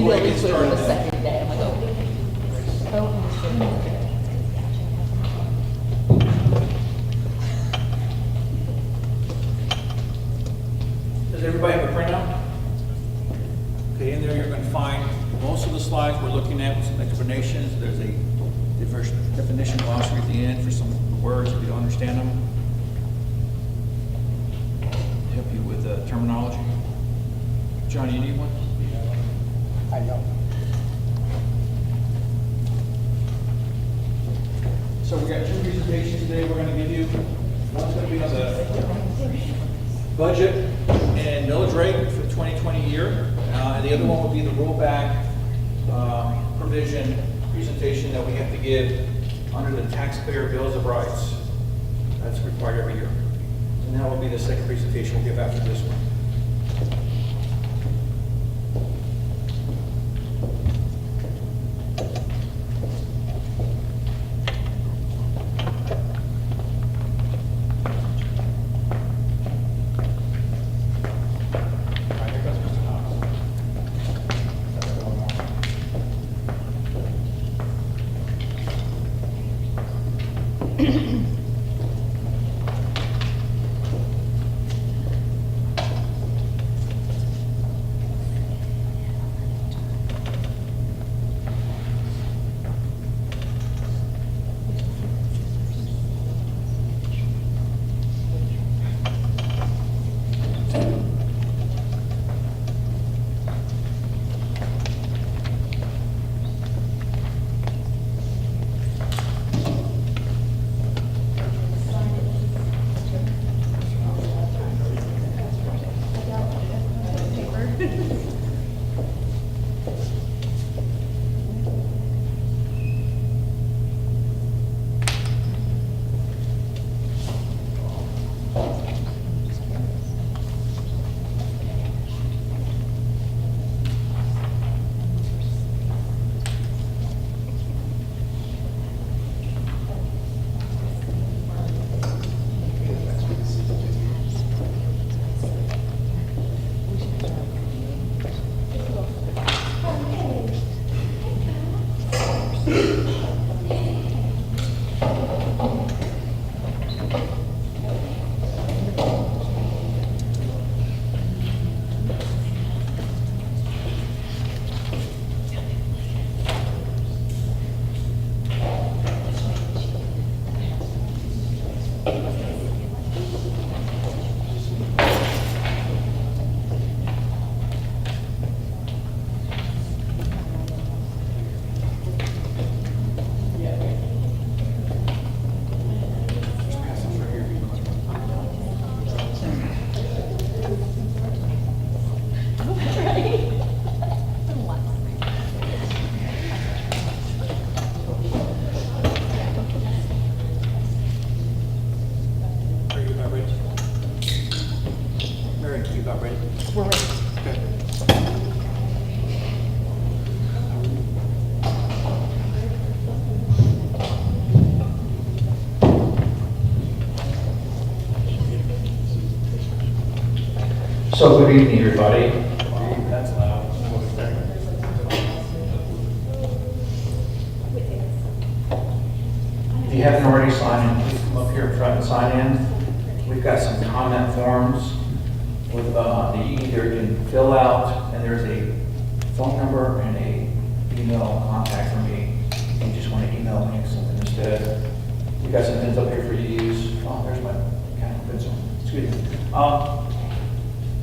before really you get quick started the then. second day. I'm like, Does everybody have a printout? Okay, in there you're going to find most of the slides we're looking at with some explanations. There's a definition glossary at the end for some words if you don't understand them. Help you with terminology. John, you need one? I know. So we got two presentations today we're going to give you. One's going to be on the budget and millage rate for the 2020 year. And the other one will be the rollback provision presentation that we have to give under the taxpayer bills of rights. That's required every year. And that will be the second presentation we'll give after this one. Are you about ready? Mary, you about ready? we're ready. Okay. So good evening, everybody. That's loud. If you haven't already signed in, please come up here front and sign in. We've got some comment forms with that you either can fill out, and there's a phone number and a email contact for me. If you just want to email me something instead. We've got some pins up here for you to use. Oh, there's my kind of pencil. Excuse me.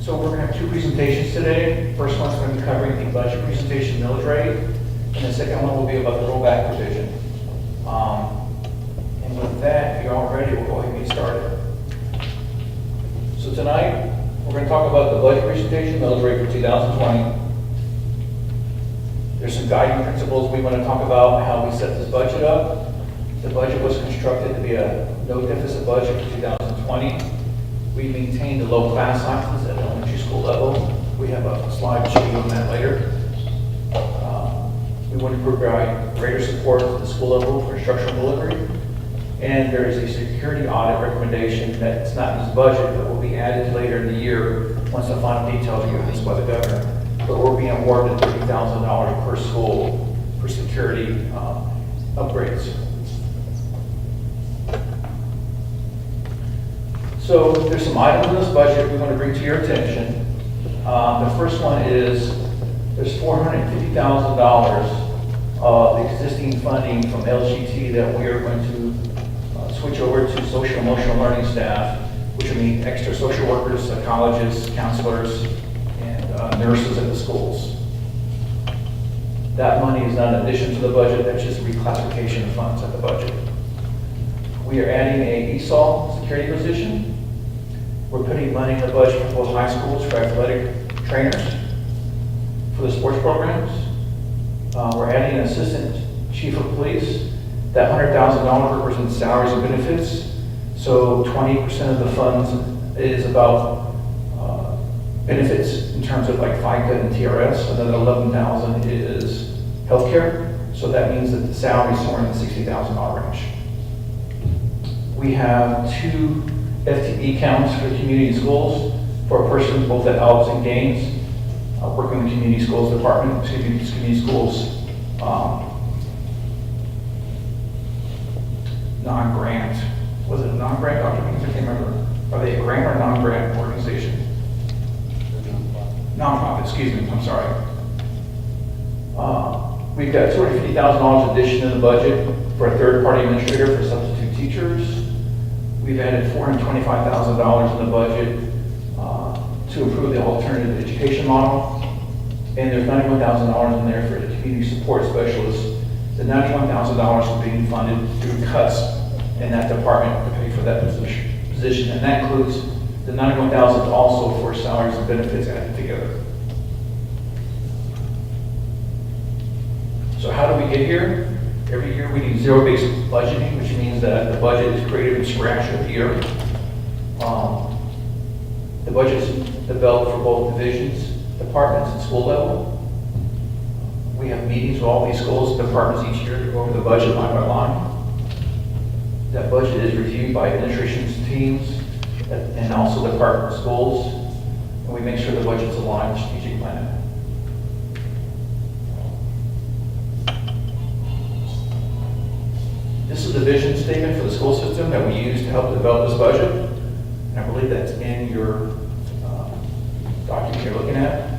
So we're going to have two presentations today. First one's going to be covering the budget presentation millage rate, and the second one will be about the rollback provision. And with that, if you're all ready, we'll go ahead and get started. So tonight, we're going to talk about the budget presentation millage rate for 2020. There's some guiding principles we want to talk about, how we set this budget up. The budget was constructed to be a no deficit budget for 2020. We maintain the low class sizes at the elementary school level. We have a slide to show you on that later. We want to provide greater support at the school level for instructional delivery. And there is a security audit recommendation that's not in this budget, but will be added later in the year once the final details are released by the governor. but we're being awarded $30,000 per school for security upgrades. So there's some items in this budget we want to bring to your attention. The first one is there's $450,000 of existing funding from LGT that we are going to switch over to social emotional learning staff, which will mean extra social workers, psychologists, counselors, and nurses at the schools. That money is not in addition to the budget, that's just reclassification of funds at the budget. We are adding a ESOL security position. We're putting money in the budget for both high schools for athletic trainers for the sports programs. We're adding an assistant chief of police. That $100,000 represents salaries and benefits. So 20% of the funds is about benefits in terms of like FICA and TRS. Another $11,000 is healthcare. So that means that the salary is somewhere in the $60,000 range. We have 2 FTE counts for the community schools for a person both at Alps and Gaines, working in the community schools department, community schools non-grant. Was it a non-grant, Dr. Means? I can't remember. Are they a grant or non-grant organization? Non-profit, excuse me, I'm sorry. We've got $250,000 addition in the budget for a third-party administrator for substitute teachers. We've added $425,000 in the budget to improve the alternative education model. And there's $91,000 in there for the community support specialist. The $91,000 is being funded through cuts in that department to pay for that position. And that includes the $91,000 also for salaries and benefits added together. So how do we get here? Every year we do zero-based budgeting, which means that the budget is created from scratch every year. The budget is developed for both divisions, departments, and school level. We have meetings with all these schools and departments each year to go over the budget line by line. That budget is reviewed by administration's teams and also the department schools, and we make sure the budget's aligned with strategic plan. This is the vision statement for the school system that we use to help develop this budget, and I believe that's in your document you're looking at.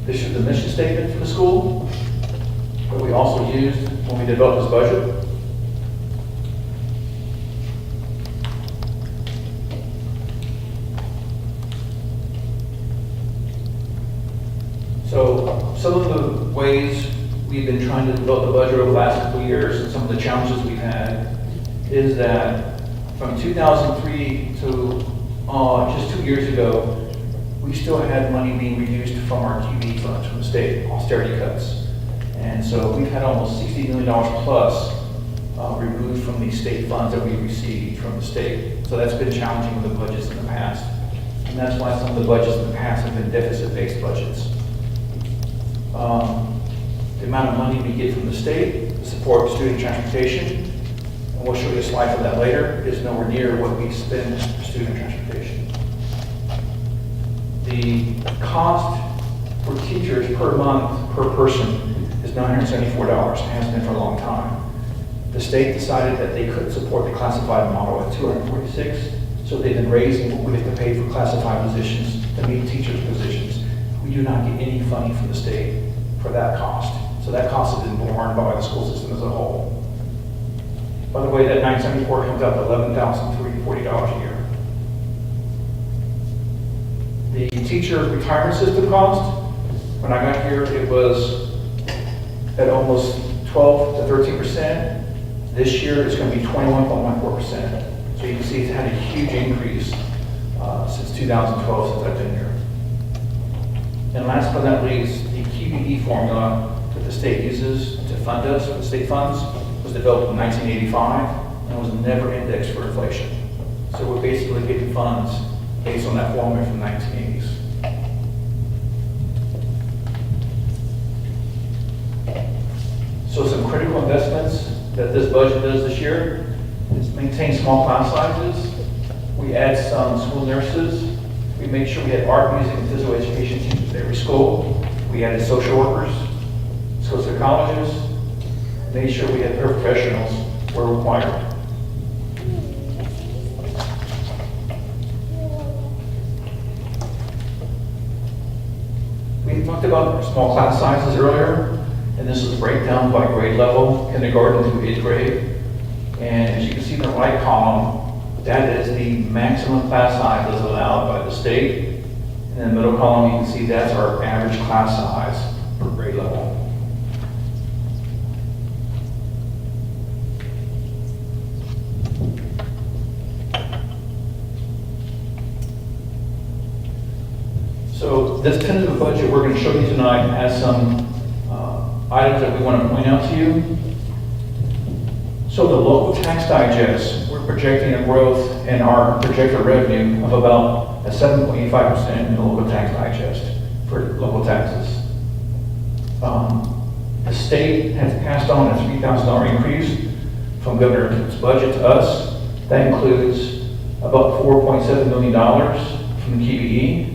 This is the mission statement for the school that we also used when we developed this budget. So some of the ways we've been trying to develop the budget over the last couple of years and some of the challenges we've had is that from 2003 to just 2 years ago, we still had money being reduced from our QE funds from the state, austerity cuts. And so we've had almost $60 million plus removed from these state funds that we received from the state. So that's been challenging with the budgets in the past. And that's why some of the budgets in the past have been deficit-based budgets. The amount of money we get from the state to support student transportation, and we'll show you a slide for that later, is nowhere near what we spend for student transportation. The cost for teachers per month, per person, is $974. It has been for a long time. The state decided that they couldn't support the classified model at $246, so they've been raising what we have to pay for classified positions to meet teachers' positions. We do not get any funding from the state for that cost. So that cost has been borne by the school system as a whole. By the way, that $974 comes out to $11,340 a year. The teacher retirement system cost, when I got here, it was at almost 12 to 13%. This year, it's going to be 21.14%. So you can see it's had a huge increase since 2012, since I've been here. And last but not least, the QBE formula that the state uses to fund us with the state funds was developed in 1985 and was never indexed for inflation. So we're basically getting funds based on that formula from the 1980s. So some critical investments that this budget does this year is maintain small class sizes. We add some school nurses. We We made sure we had art, music, and physical education teachers at every school. We added social workers, social psychologists, made sure we had paraprofessionals where required. We talked about small class sizes earlier, and this is a breakdown by grade level, kindergarten through 8th grade. And as you can see in the right column, that is the maximum class size that's allowed by the state. And in the middle column, you can see that's our average class size per grade level. So this tentative budget we're going to show you tonight has some items that we want to point out to you. So the local tax digest, we're projecting a growth in our projected revenue of about a 7.85% in the local tax digest for local taxes. The state has passed on a $3,000 increase from Governor's budget to us. That includes about $4.7 million from the QBE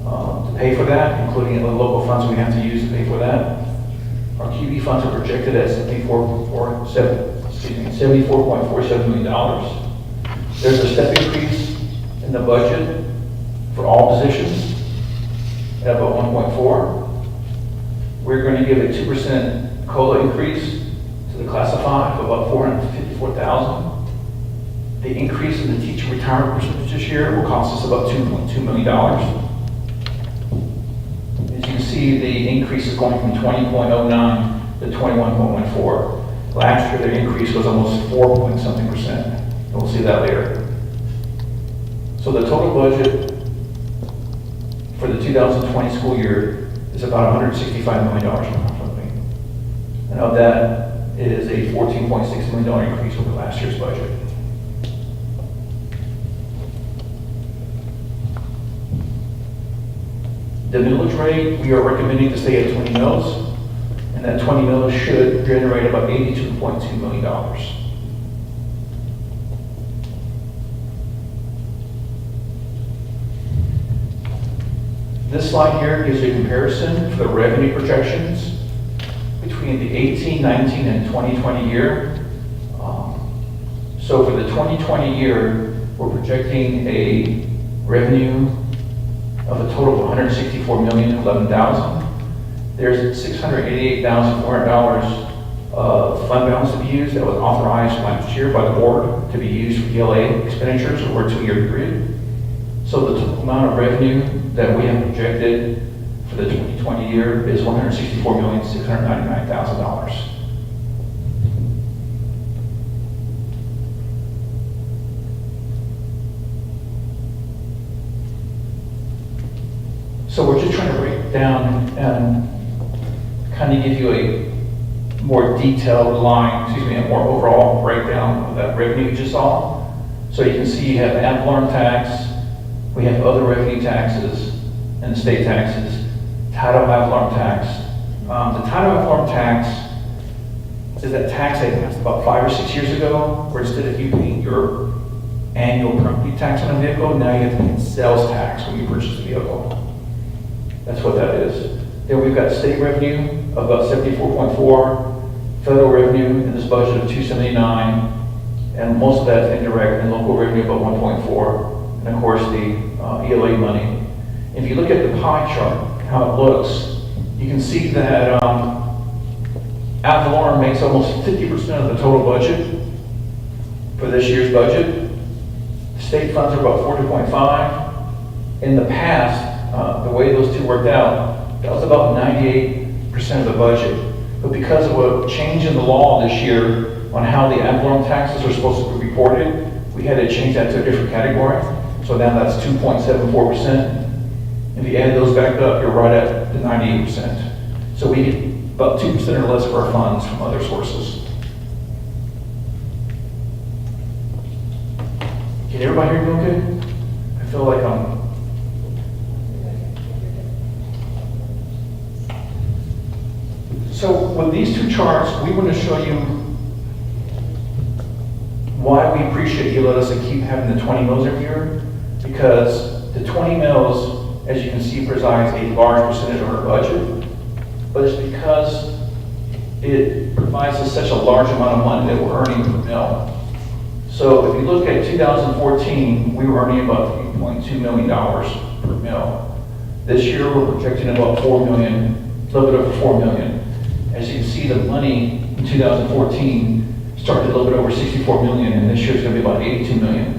to pay for that, including the local funds we have to use to pay for that. Our QB funds are projected at $74.47 million. There's a step increase in the budget for all positions at about 1.4. We're going to give a 2% COLA increase to the classified of about $454,000. The increase in the teacher retirement percentage this year will cost us about $2.2 million. As you can see, the increase is going from 20.09 to 21.14. Last year, the increase was almost 4-point-something%. And we'll see that later. So the total budget for the 2020 school year is about $165 million approximately. And of that, it is a $14.6 million increase over last year's budget. The millage rate, we are recommending to stay at 20 mils, and that 20 mils should generate about $82.2 million. This slide here gives you a comparison for the revenue projections between the 18, 19, and 2020 year. So for the 2020 year, we're projecting a revenue of a total of $164,011,000. There's $688,400 of fund balance to be used that was authorized last year by the board to be used for ELA expenditures over a 2-year period. So the total amount of revenue that we have projected for the 2020 year is $164,699,000. So we're just trying to break down and kind of give you a more detailed line, a more overall breakdown of that revenue you just saw. So you can see you have ad valorem tax, we have other revenue taxes, and the state taxes, title ad valorem tax. The title ad valorem tax is that tax they passed about 5 or 6 years ago, where instead of you paying your annual property tax on a vehicle, now you have to pay sales tax when you purchase the vehicle. That's what that is. Then we've got state revenue of about 74.4, federal revenue in this budget of 279, and most of that's indirect, and local revenue about 1.4, and of course the ELA money. If you look at the pie chart, how it looks, you can see that ad valorem makes almost 50% of the total budget for this year's budget. The state funds are about 40.5. In the past, the way those two worked out, that was about 98% of the budget. But because of a change in the law this year on how the ad valorem taxes are supposed to be reported, we had to change that to a different category. So now that's 2.74%. If you add those back up, you're right at the 98%. So we get about 2% or less of our funds from other sources. Can everybody hear me okay? I feel like I'm... So with these two charts, we want to show you why we appreciate you let us keep having the 20 mils every year, because the 20 mills, as you can see, presides a large percentage of our budget, but it's because it provides us such a large amount of money that we're earning per mill. So if you look at 2014, we were earning about $3.2 million per mill. This year, we're projecting about $4 million, a little bit over $4 million. As you can see, the money in 2014 started a little bit over $64 million, and this year it's going to be about $82 million.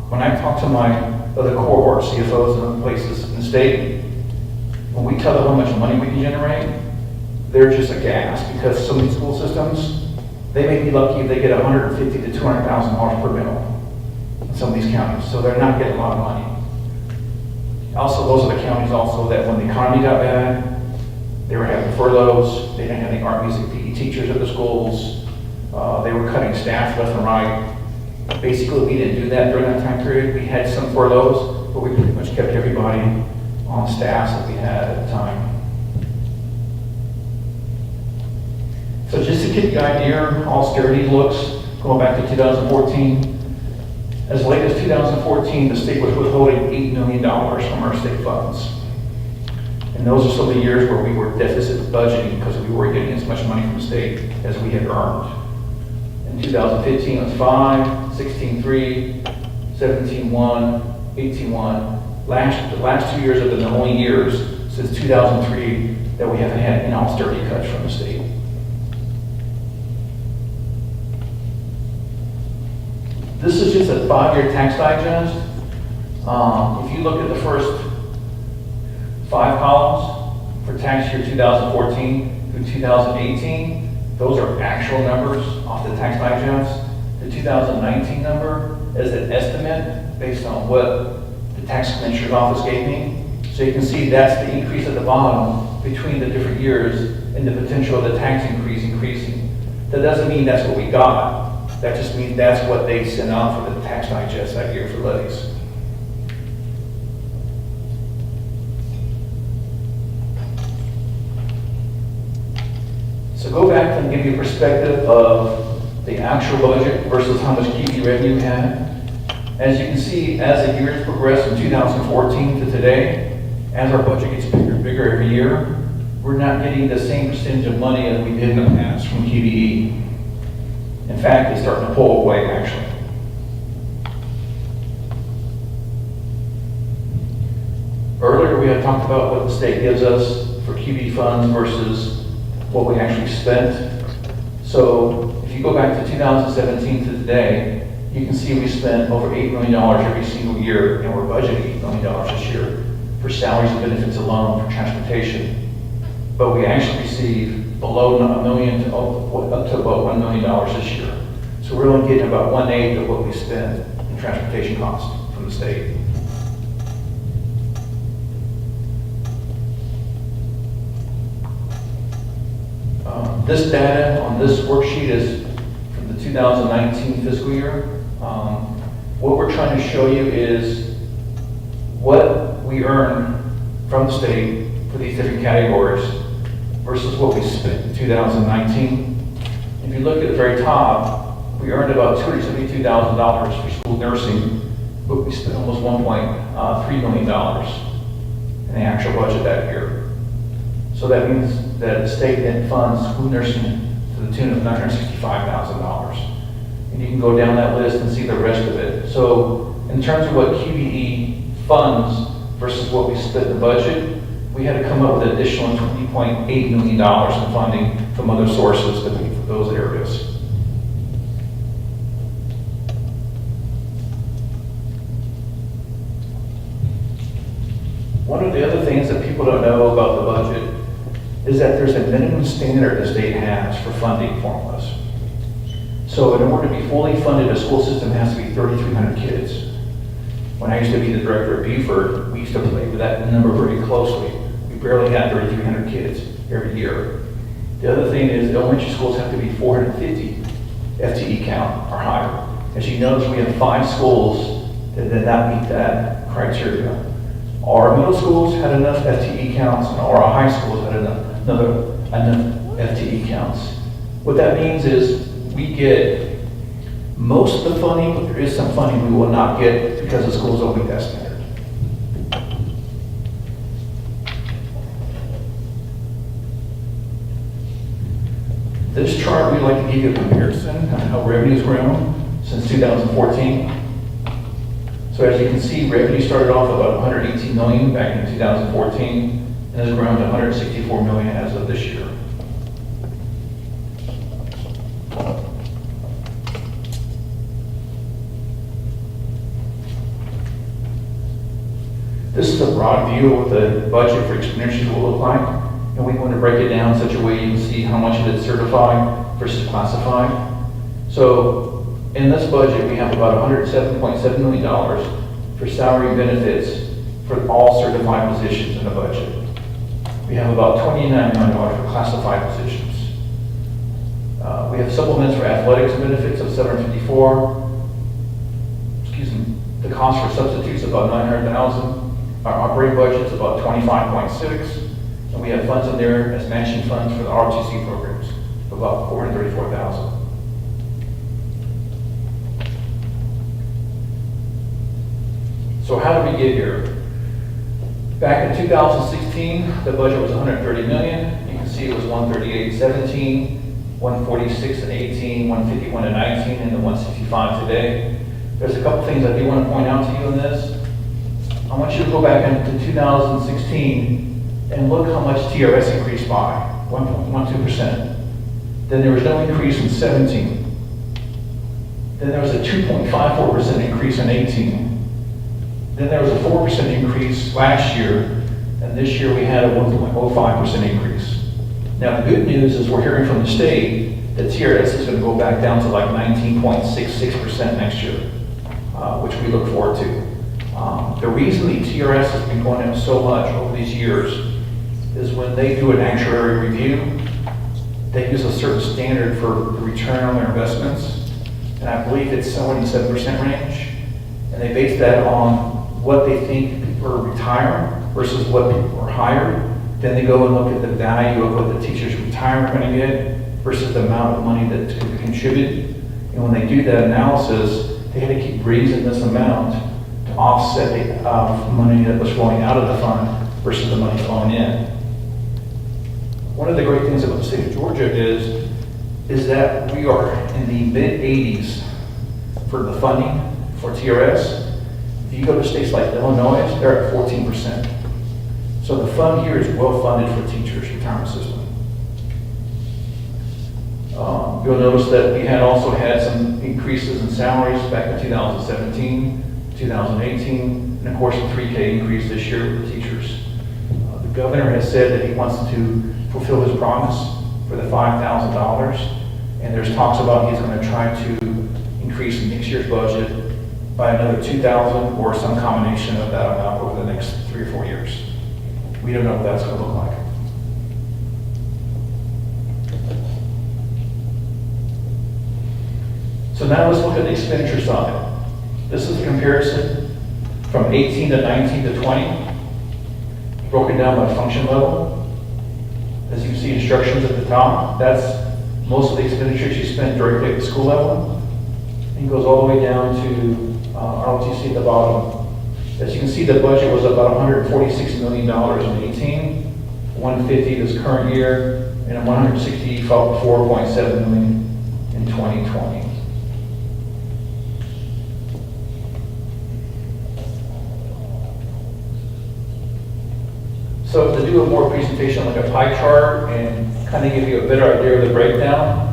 When I talk to my other cohort CFOs in other places in the state, when we tell them how much money we can generate, they're just aghast, because some of these school systems, they may be lucky if they get $150,000 to $200,000 per mill in some of these counties, so they're not getting a lot of money. Also, those are the counties also that when the economy got bad, they were having furloughs, they didn't have any art, music, PE teachers at the schools, they were cutting staff left and right. Basically, we didn't do that during that time period. We had some furloughs, but we pretty much kept everybody on staffs that we had at the time. So just to get the idea how austerity looks, going back to 2014, as late as 2014, the state was withholding $8 million from our state funds. And those are some of the years where we were deficit budgeting because we weren't getting as much money from the state as we had earned. In 2015, it was 5, 16, 3, 17, 1, 18, 1. The last 2 years have been the only years since 2003 that we haven't had any austerity cuts from the state. This is just a 5-year tax digest. If you look at the first 5 columns for tax year 2014 through 2018, those are actual numbers off the tax digest. The 2019 number is an estimate based on what the tax commissioner's office gave me. So you can see that's the increase at the bottom between the different years and the potential of the tax increase increasing. That doesn't mean that's what we got. That just means that's what they sent out for the tax digest that year for levies. So go back and give you a perspective of the actual budget versus how much Ccsd revenue we had. As you can see, as the years progress from 2014 to today, as our budget gets bigger and bigger every year, we're not getting the same percentage of money as we did in the past from QBE. In fact, it's starting to pull away, actually. Earlier, we had talked about what the state gives us for QBE funds versus what we actually spent. So if you go back to 2017 to today, you can see we spent over $8 million every single year, and we're budgeting $8 million this year for salaries and benefits alone for transportation. But we actually received below $1 million to up to about $1 million this year. So we're only getting about 1/8 of what we spend in transportation costs from the state. This data on this worksheet is from the 2019 fiscal year. What we're trying to show you is what we earn from the state for these different categories versus what we spent in 2019. If you look at the very top, we earned about $272,000 for school nursing, but we spent almost $1.3 million in the actual budget that year. So that means that the state then funds school nursing to the tune of $965,000. And you can go down that list and see the rest of it. So in terms of what QBE funds versus what we spent in the budget, we had to come up with an additional $20.8 million in funding from other sources to pay for those areas. One of the other things that people don't know about the budget is that there's a minimum standard the state has for funding formulas. So in order to be fully funded, a school system has to be 3,300 kids. When I used to be the director at Beaufort, we used to play with that number very closely. We barely had 3,300 kids every year. The other thing is elementary schools have to be 450 FTE count or higher. As you notice, we have 5 schools that did not meet that criteria. Our middle schools had enough FTE counts, and our high schools had enough FTE counts. What that means is we get most of the funding, but there is some funding we will not get because the schools don't meet that standard. This chart, we'd like to give you a comparison on how revenue's grown since 2014. So as you can see, revenue started off about 118 million back in 2014 and has grown to 164 million as of this year. This is a broad view of what the budget for expenditures will look like, and we want to break it down in such a way you can see how much of it is certified versus classified. So in this budget, we have about $107.7 million for salary and benefits for all certified positions in the budget. We have about $29 million for classified positions. We have supplements for athletics and benefits of $754. The cost for substitutes about $900,000. Our operating budget's about $25.6, and we have funds in there as matching funds for the ROTC programs of about $434,000. So how did we get here? Back in 2016, the budget was $130 million. You can see it was $138.17, $146.18, $151.19, and the $165 today. There's a couple things I do want to point out to you in this. I want you to go back into 2016 and look how much TRS increased by, 1.12%. Then there was no increase in 17. Then there was a 2.54% increase in 18. Then there was a 4% increase last year, and this year we had a 1.05% increase. Now the good news is we're hearing from the state that TRS is going to go back down to like 19.66% next year, which we look forward to. The reason the TRS has been going up so much over these years is when they do an actuarial review, they use a certain standard for the return on their investments, and I believe it's somewhere in the 7% range, and they base that on what they think people are retiring versus what people are hired. Then they go and look at the value of what the teachers retire are going to get versus the amount of money that's going to be contributed. And when they do that analysis, they had to keep raising this amount to offset the money that was flowing out of the fund versus the money flowing in. One of the great things about the state of Georgia is that we are in the mid-80s for the funding for TRS. If you go to states like Illinois, they're at 14%. So the fund here is well funded for teachers' retirement system. You'll notice that we had also had some increases in salaries back in 2017, 2018, and of course a 3K increase this year for the teachers. The governor has said that he wants to fulfill his promise for the $5,000, and there's talks about he's going to try to increase next year's budget by another $2,000 or some combination of that amount over the next 3 or 4 years. We don't know what that's going to look like. So now let's look at the expenditure side. This is a comparison from 18 to 19 to 20, broken down by function level. As you can see, instructions at the top, that's most of the expenditures you spend directly at the school level. And goes all the way down to ROTC at the bottom. As you can see, the budget was about $146 million in 18, 150 this current year, and $164.7 million in 2020. So to do a more presentation like a pie chart and kind of give you a better idea of the breakdown,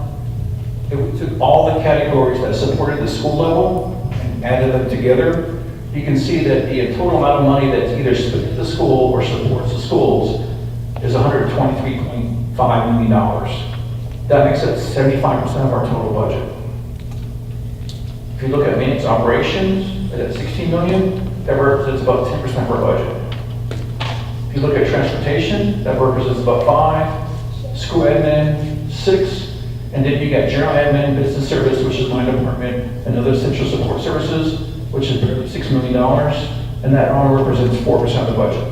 if we took all the categories that supported the school level and added them together, you can see that the total amount of money that's either spent at the school or supports the schools is $123.5 million. That makes up 75% of our total budget. If you look at maintenance operations at $16 million, that represents about 10% of our budget. If you look at transportation, that represents about 5, school admin, 6, and then you got general admin, business service, which is my department, and other central support services, which is barely $6 million, and that only represents 4% of the budget.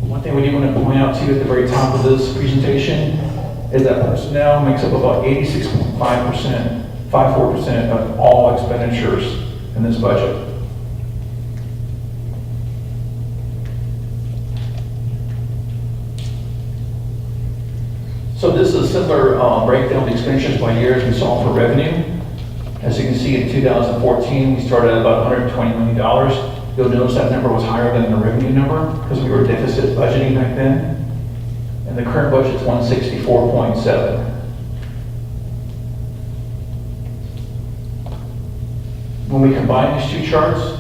One thing we do want to point out to you at the very top of this presentation is that personnel makes up about 86.5% 54% of all expenditures in this budget. So this is a similar breakdown of the expenditures by year as we saw for revenue. As you can see, in 2014, we started at about $120 million. You'll notice that number was higher than the revenue number because we were deficit budgeting back then. And the current budget is 164.7. When we combine these two charts,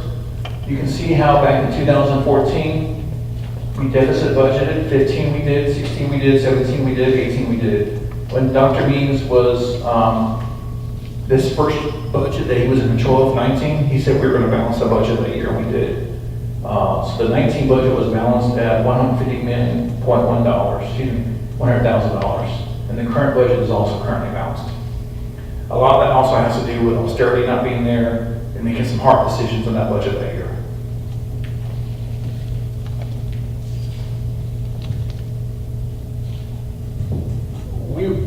you can see how back in 2014, we deficit budgeted, 15 we did, 16 we did, 17 we did, 18 we did. When Dr. Means was, this first budget that he was in control of, 19, he said we were going to balance the budget that year, we did. So the 19 budget was balanced at $150,000,000, and the current budget is also currently balanced. A lot of that also has to do with austerity not being there and making some hard decisions on that budget that year.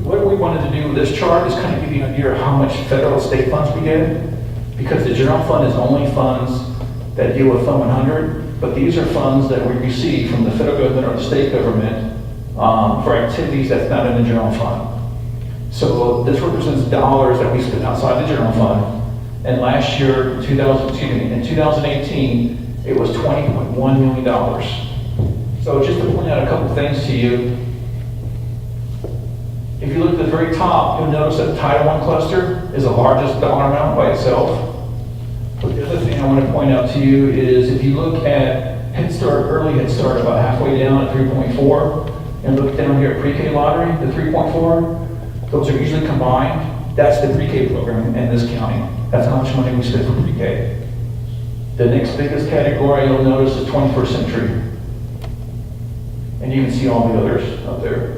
What we wanted to do with this chart is kind of give you an idea of how much federal and state funds we get, because the general fund is only funds that deal with Fund 100, but these are funds that we receive from the federal government or the state government for activities that's not in the general fund. So this represents dollars that we spend outside the general fund. And last year, in 2018, it was $20.1 million. So just to point out a couple things to you, if you look at the very top, you'll notice that the Title I cluster is the largest dollar amount by itself. But the other thing I want to point out to you is if you look at Head Start, early Head Start, about halfway down at 3.4, and look down here at Pre-K lottery, the 3.4, those are usually combined. That's the Pre-K program in this county. That's how much money we spend for Pre-K. The next biggest category you'll notice is 21st century. And you can see all the others up there.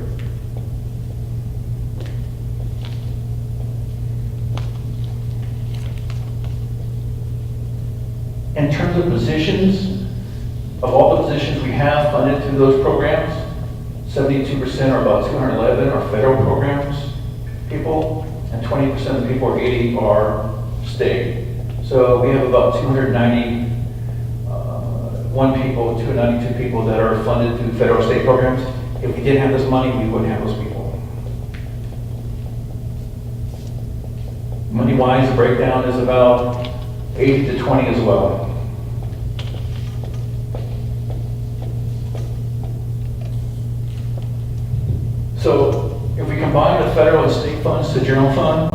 In terms of positions, of all the positions we have funded through those programs, 72% or about 211 are federal programs people, and 20% of the people, or 80, are state. So we have about 292 people that are funded through federal state programs. If we didn't have this money, we wouldn't have those people. Money-wise, the breakdown is about 80 to 20 as well. So if we combine the federal and state funds to general fund,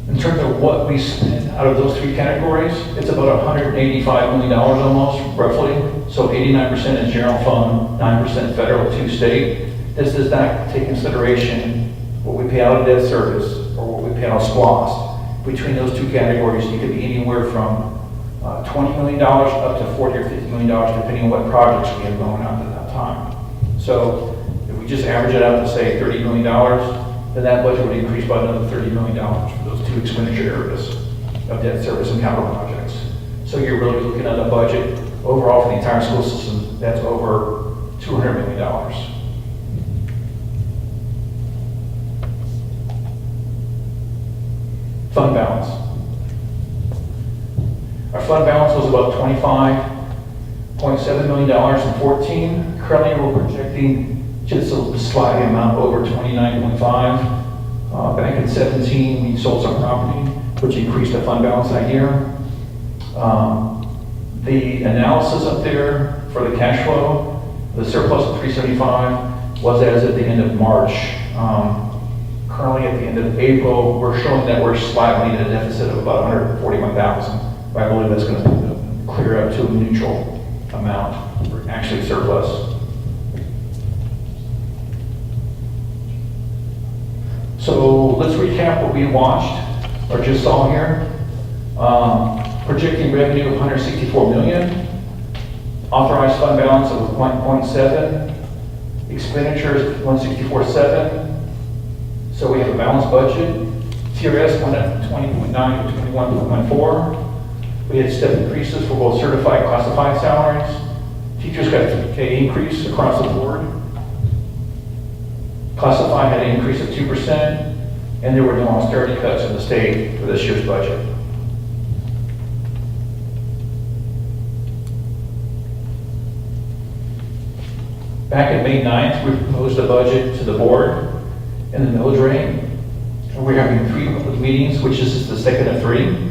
in terms of what we spend out of those three categories, it's about $185 million almost, roughly. So 89% is general fund, 9% federal, 2 state. This does not take consideration what we pay out of debt service or what we pay out of SPLOST. Between those two categories, you could be anywhere from $20 million up to $40 or $50 million, depending on what projects we have going on at that time. So if we just average it out to say $30 million, then that budget would increase by another $30 million for those two expenditure areas of debt service and capital projects. So you're really looking at a budget overall for the entire school system that's over $200 million. Fund balance. Our fund balance was about $25.7 million in 14. Currently, we're projecting just a slight amount over 29.5. Back in 17, we sold some property, which increased the fund balance that year. The analysis up there for the cash flow, the surplus of 375 was as at the end of March. Currently, at the end of April, we're showing that we're slightly in a deficit of about 141,000. But I believe that's going to clear up to a neutral amount, or actually surplus. So let's recap what we watched or just saw here. Projecting revenue of $164 million, authorized fund balance of 1.7, expenditures 164.7. So we have a balanced budget. TRS went up from 20.9 to 21.14. We had step increases for both certified and classified salaries. Teachers got a 3K increase across the board. Classified had an increase of 2%, and there were no austerity cuts in the state for this year's budget. Back on May 9th, we proposed a budget to the board and the millage rate. And we're having 3 public meetings, which this is the second of 3.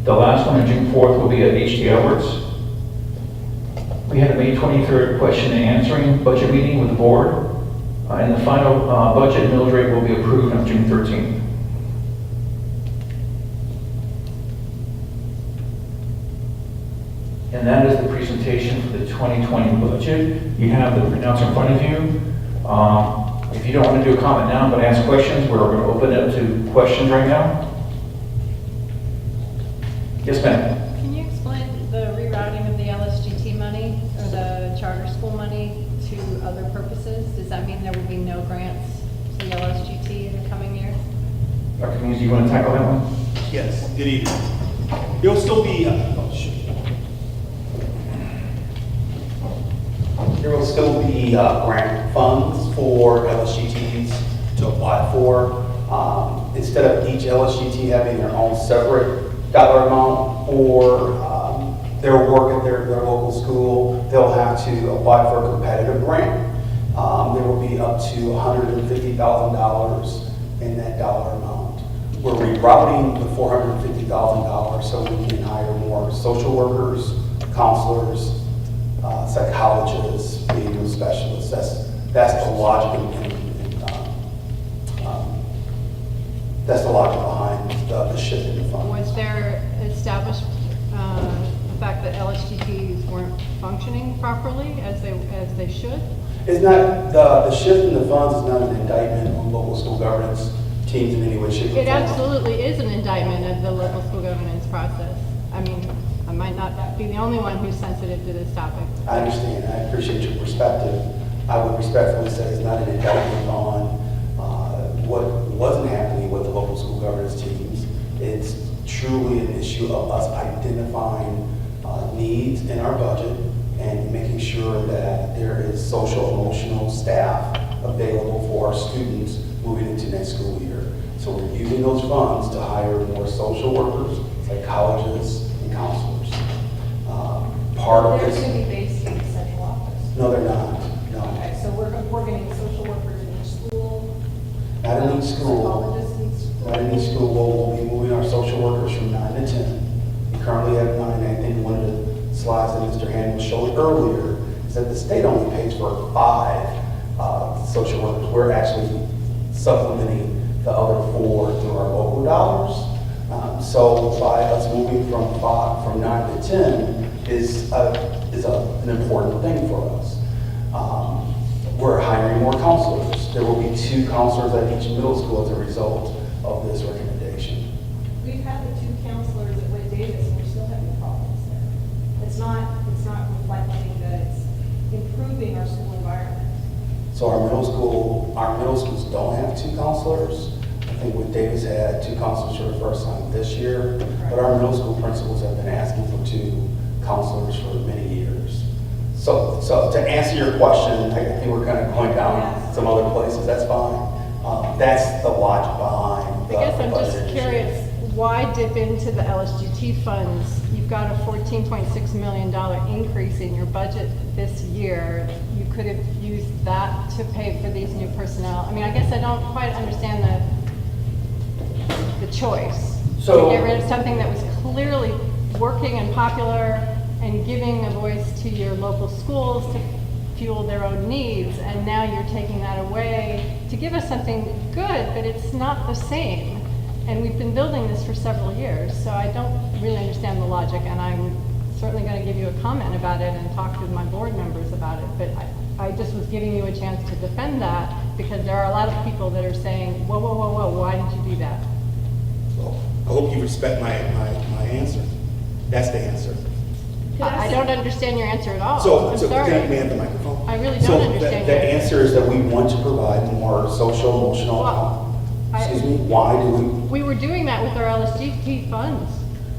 The last one on June 4th will be at HD Edwards. We had a May 23rd question and answering budget meeting with the board. And the final budget millage rate will be approved on June 13th. And that is the presentation for the 2020 budget. You have the printout in front of you. If you don't want to do a comment now, but ask questions, we're going to open it up to questions right now. Yes, ma'am. Can you explain the rerouting of the LSGT money or the charter school money to other purposes? Does that mean there will be no grants to the LSGT in the coming year? Dr. Means, do you want to tackle that one? Yes, good evening. There'll still be, there will still be grant funds for LSGTs to apply for. Instead of each LSGT having their own separate dollar amount for their work at their local school, they'll have to apply for a competitive grant. There will be up to $150,000 in that dollar amount. We're rerouting the $450,000 so we can hire more social workers, counselors, psychologists, behavioral specialists. That's the logic that's the logic behind the shift in the fund. Was there established the fact that LSGTs weren't functioning properly as they should? It's not, the shift in the funds is not an indictment on local school governance teams in any way, shape, or form. It absolutely is an indictment of the local school governance process. I mean, I might not be the only one who's sensitive to this topic. I understand. I appreciate your perspective. I would respectfully say it's not an indictment on what wasn't happening with the local school governance teams. It's truly an issue of us identifying needs in our budget and making sure that there is social emotional staff available for our students moving into next school year. So we're using those funds to hire more social workers, psychologists, and counselors. Part of They're this. going to be based in the central office. No, they're not. No. Okay, so we're getting social workers in each school. Not in each school. Psychologists in each school. Not in each school. We'll be moving our social workers from 9 to 10. We currently have 9. I think one of the slides that Mr. Hand was showing earlier is that the state only pays for 5 social workers. We're actually supplementing the other 4 through our local dollars. So by us moving from 9 to 10 is an important thing for us. We're hiring more counselors. There will be 2 counselors at each middle school as a result of this recommendation. We've had the 2 counselors at Whit Davis, and we're still having problems there. It's not reflecting that it's improving our school environment. So our middle schools don't have 2 counselors. I think Whit Davis had 2 counselors for the first time this year, but our middle school principals have been asking for 2 counselors for many years. So to answer your question, I think we're kind of going down some other places. That's fine. That's the logic behind the I guess I'm budget just issue. curious, why dip into the LSGT funds? You've got a $14.6 million increase in your budget this year. You could have used that to pay for these new personnel. I mean, I guess I don't quite understand the choice. So- to get rid of something that was clearly working and popular and giving a voice to your local schools to fuel their own needs, and now you're taking that away to give us something good, but it's not the same. And we've been building this for several years, so I don't really understand the logic, and I'm certainly going to give you a comment about it and talk to my board members about it, but I just was giving you a chance to defend that, because there are a lot of people that are saying, whoa, whoa, whoa, whoa, why did you do that? Well, I hope you respect my answer. That's the answer. I don't understand your answer at all. So I'm can I sorry. command the microphone? I really don't understand The your answer is that we want to provide more social emotional. Well, Excuse me. Why do we? We were doing that with our LSGT funds.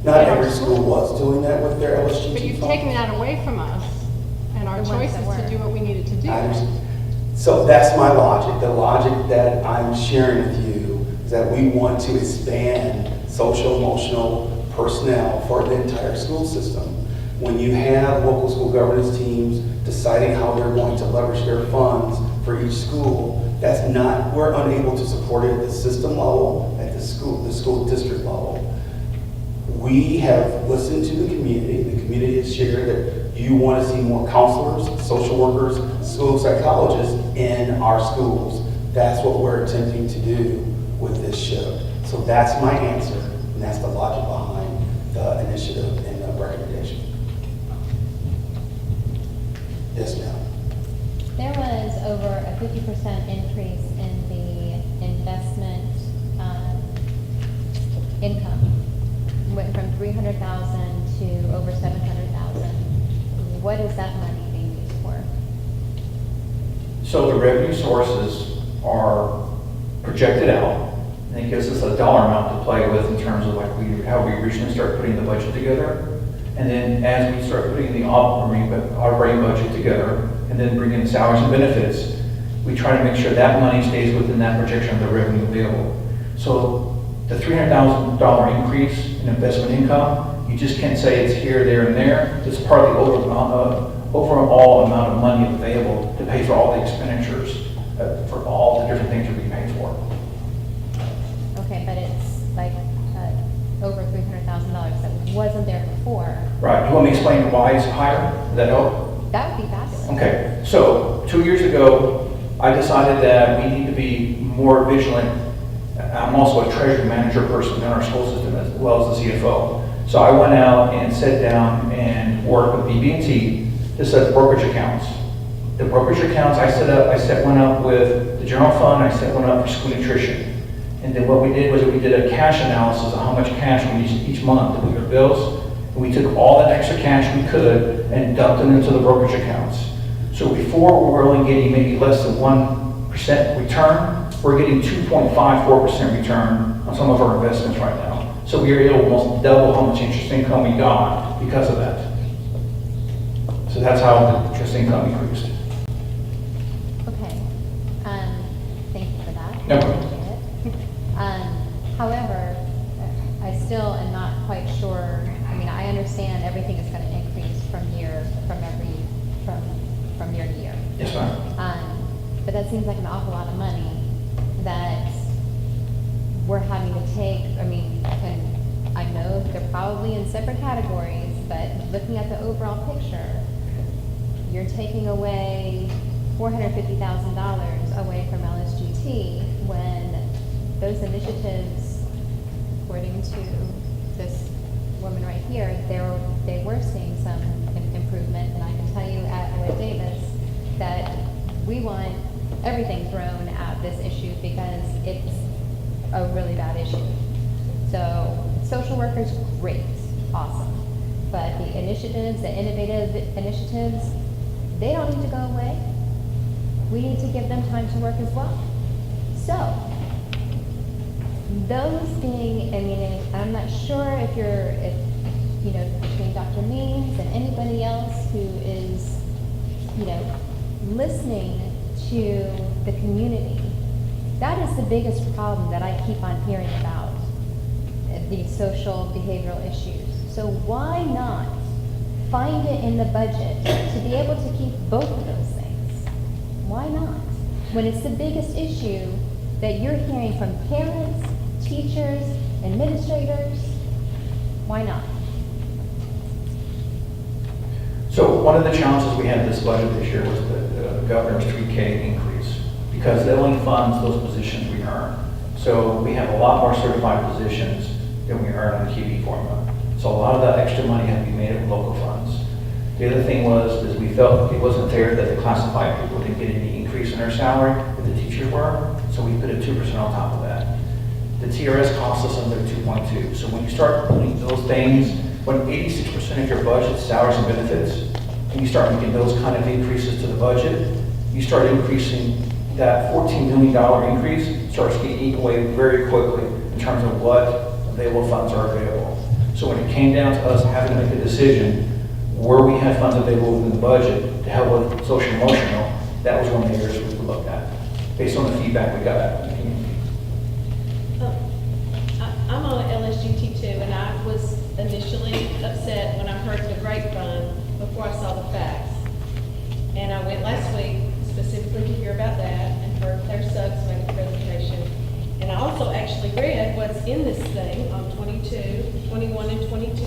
Not in our every school was doing that with their LSGT But you've funds. taken that away from us, and our The ones choice that is to weren't. do what we needed to do. I understand. So that's my logic. The logic that I'm sharing with you is that we want to expand social emotional personnel for the entire school system. When you have local school governance teams deciding how they're going to leverage their funds for each school, that's not, we're unable to support it at the system level, at the school district level. We have listened to the community has shared that you want to see more counselors, social workers, school psychologists in our schools. That's what we're attempting to do with this shift. So that's my answer, and that's the logic behind the initiative and the recommendation. Yes, ma'am. There was over a 50% increase in the investment income. Went from 300,000 to over 700,000. What is that money being used for? So the revenue sources are projected out, and it gives us a dollar amount to play with in terms of like how we originally start putting the budget together. And then as we start putting the operating budget together, and then bring in salaries and benefits, we try to make sure that money stays within that projection of the revenue available. So the $300,000 increase in investment income, you just can't say it's here, there, and there. It's part of the overall amount of money available to pay for all the expenditures for all the different things that we pay for. Okay, but it's like over $300,000 that wasn't there before. Right. You want me to explain why it's higher? Does that help? That would be fabulous. Okay. So 2 years ago, I decided that we need to be more vigilant. I'm also a treasury manager person in our school system as well as the CFO. So I went out and sat down and worked with BB&T to set brokerage accounts. The brokerage accounts I set one up with the general fund, I set one up for school nutrition. And then what we did was we did a cash analysis of how much cash we used each month to pay our bills. And we took all that extra cash we could and dumped it into the brokerage accounts. So before we were only getting maybe less than 1% return, we're getting 2.54% return on some of our investments right now. So we were able to almost double how much interest income we got because of that. So that's how the interest income increased. Okay. Thank you for that. No problem. Appreciate it. However, I still am not quite sure. I mean, I understand everything is going to increase from year to year. Yes, ma'am. But that seems like an awful lot of money that we're having to take. I mean, I know they're probably in separate categories, but looking at the overall picture, you're taking away $450,000 away from LSGT when those initiatives, according to this woman right here, they were seeing some improvement. And I can tell you at Wood Davis that we want everything thrown at this issue because it's a really bad issue. So social workers, great, awesome. But the initiatives, the innovative initiatives, they don't need to go away. We need to give them time to work as well. So, those being, I mean, I'm not sure if between Dr. Means and anybody else who is, listening to the community, that is the biggest problem that I keep on hearing about, these social behavioral issues. So why not find it in the budget to be able to keep both of those things? Why not? When it's the biggest issue that you're hearing from parents, teachers, administrators, why not? So one of the challenges we had in this budget this year was the governor's 3K increase, because it only funds those positions we earn. So we have a lot more certified positions than we earn on the QB formula. So a lot of that extra money had to be made with local funds. The other thing was we felt it wasn't fair that the classified people didn't get any increase in their salary that the teachers were, so we put a 2% on top of that. The TRS cost us under 2.2. So when you start putting those things, when 86% of your budget is salaries and benefits, and you start making those kind of increases to the budget, you start increasing that $14 million increase starts getting eaten away very quickly in terms of what available funds are available. So when it came down to us having to make a decision where we had funds available within the budget to help with social emotional, that was one of the areas we looked at, based on the feedback we got from the community. initially upset when I heard the grapevine before I saw the facts. And I went last week specifically to hear about that and heard Claire Suggs make a presentation. And I also actually read what's in this thing on 22, 21, and 22.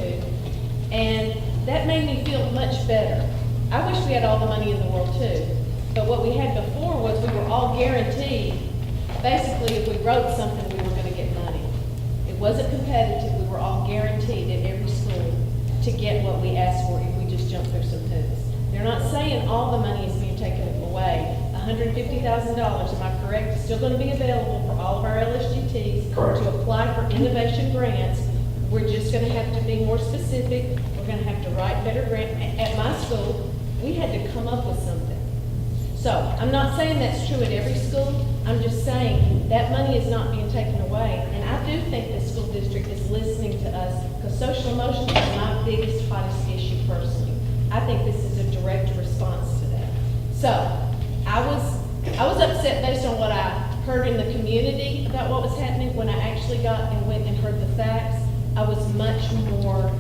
And that made me feel much better. I wish we had all the money in the world too. But what we had before was we were all guaranteed, basically if we wrote something, we were going to get money. It wasn't competitive. We were all guaranteed at every school to get what we asked for if we just jumped through some hoops. They're not saying all the money is being taken away. $150,000, am I correct, is still going to be available for all of our LSGTs Correct. to apply for innovation grants. We're just going to have to be more specific. We're going to have to write better grants. At my school, we had to come up with something. So I'm not saying that's true at every school. I'm just saying that money is not being taken away. And I do think the school district is listening to us because social emotions is my biggest, hottest issue personally. I think this is a direct response to that. So I was upset based on what I heard in the community about what was happening. When I actually got and went and heard the facts, I was much more,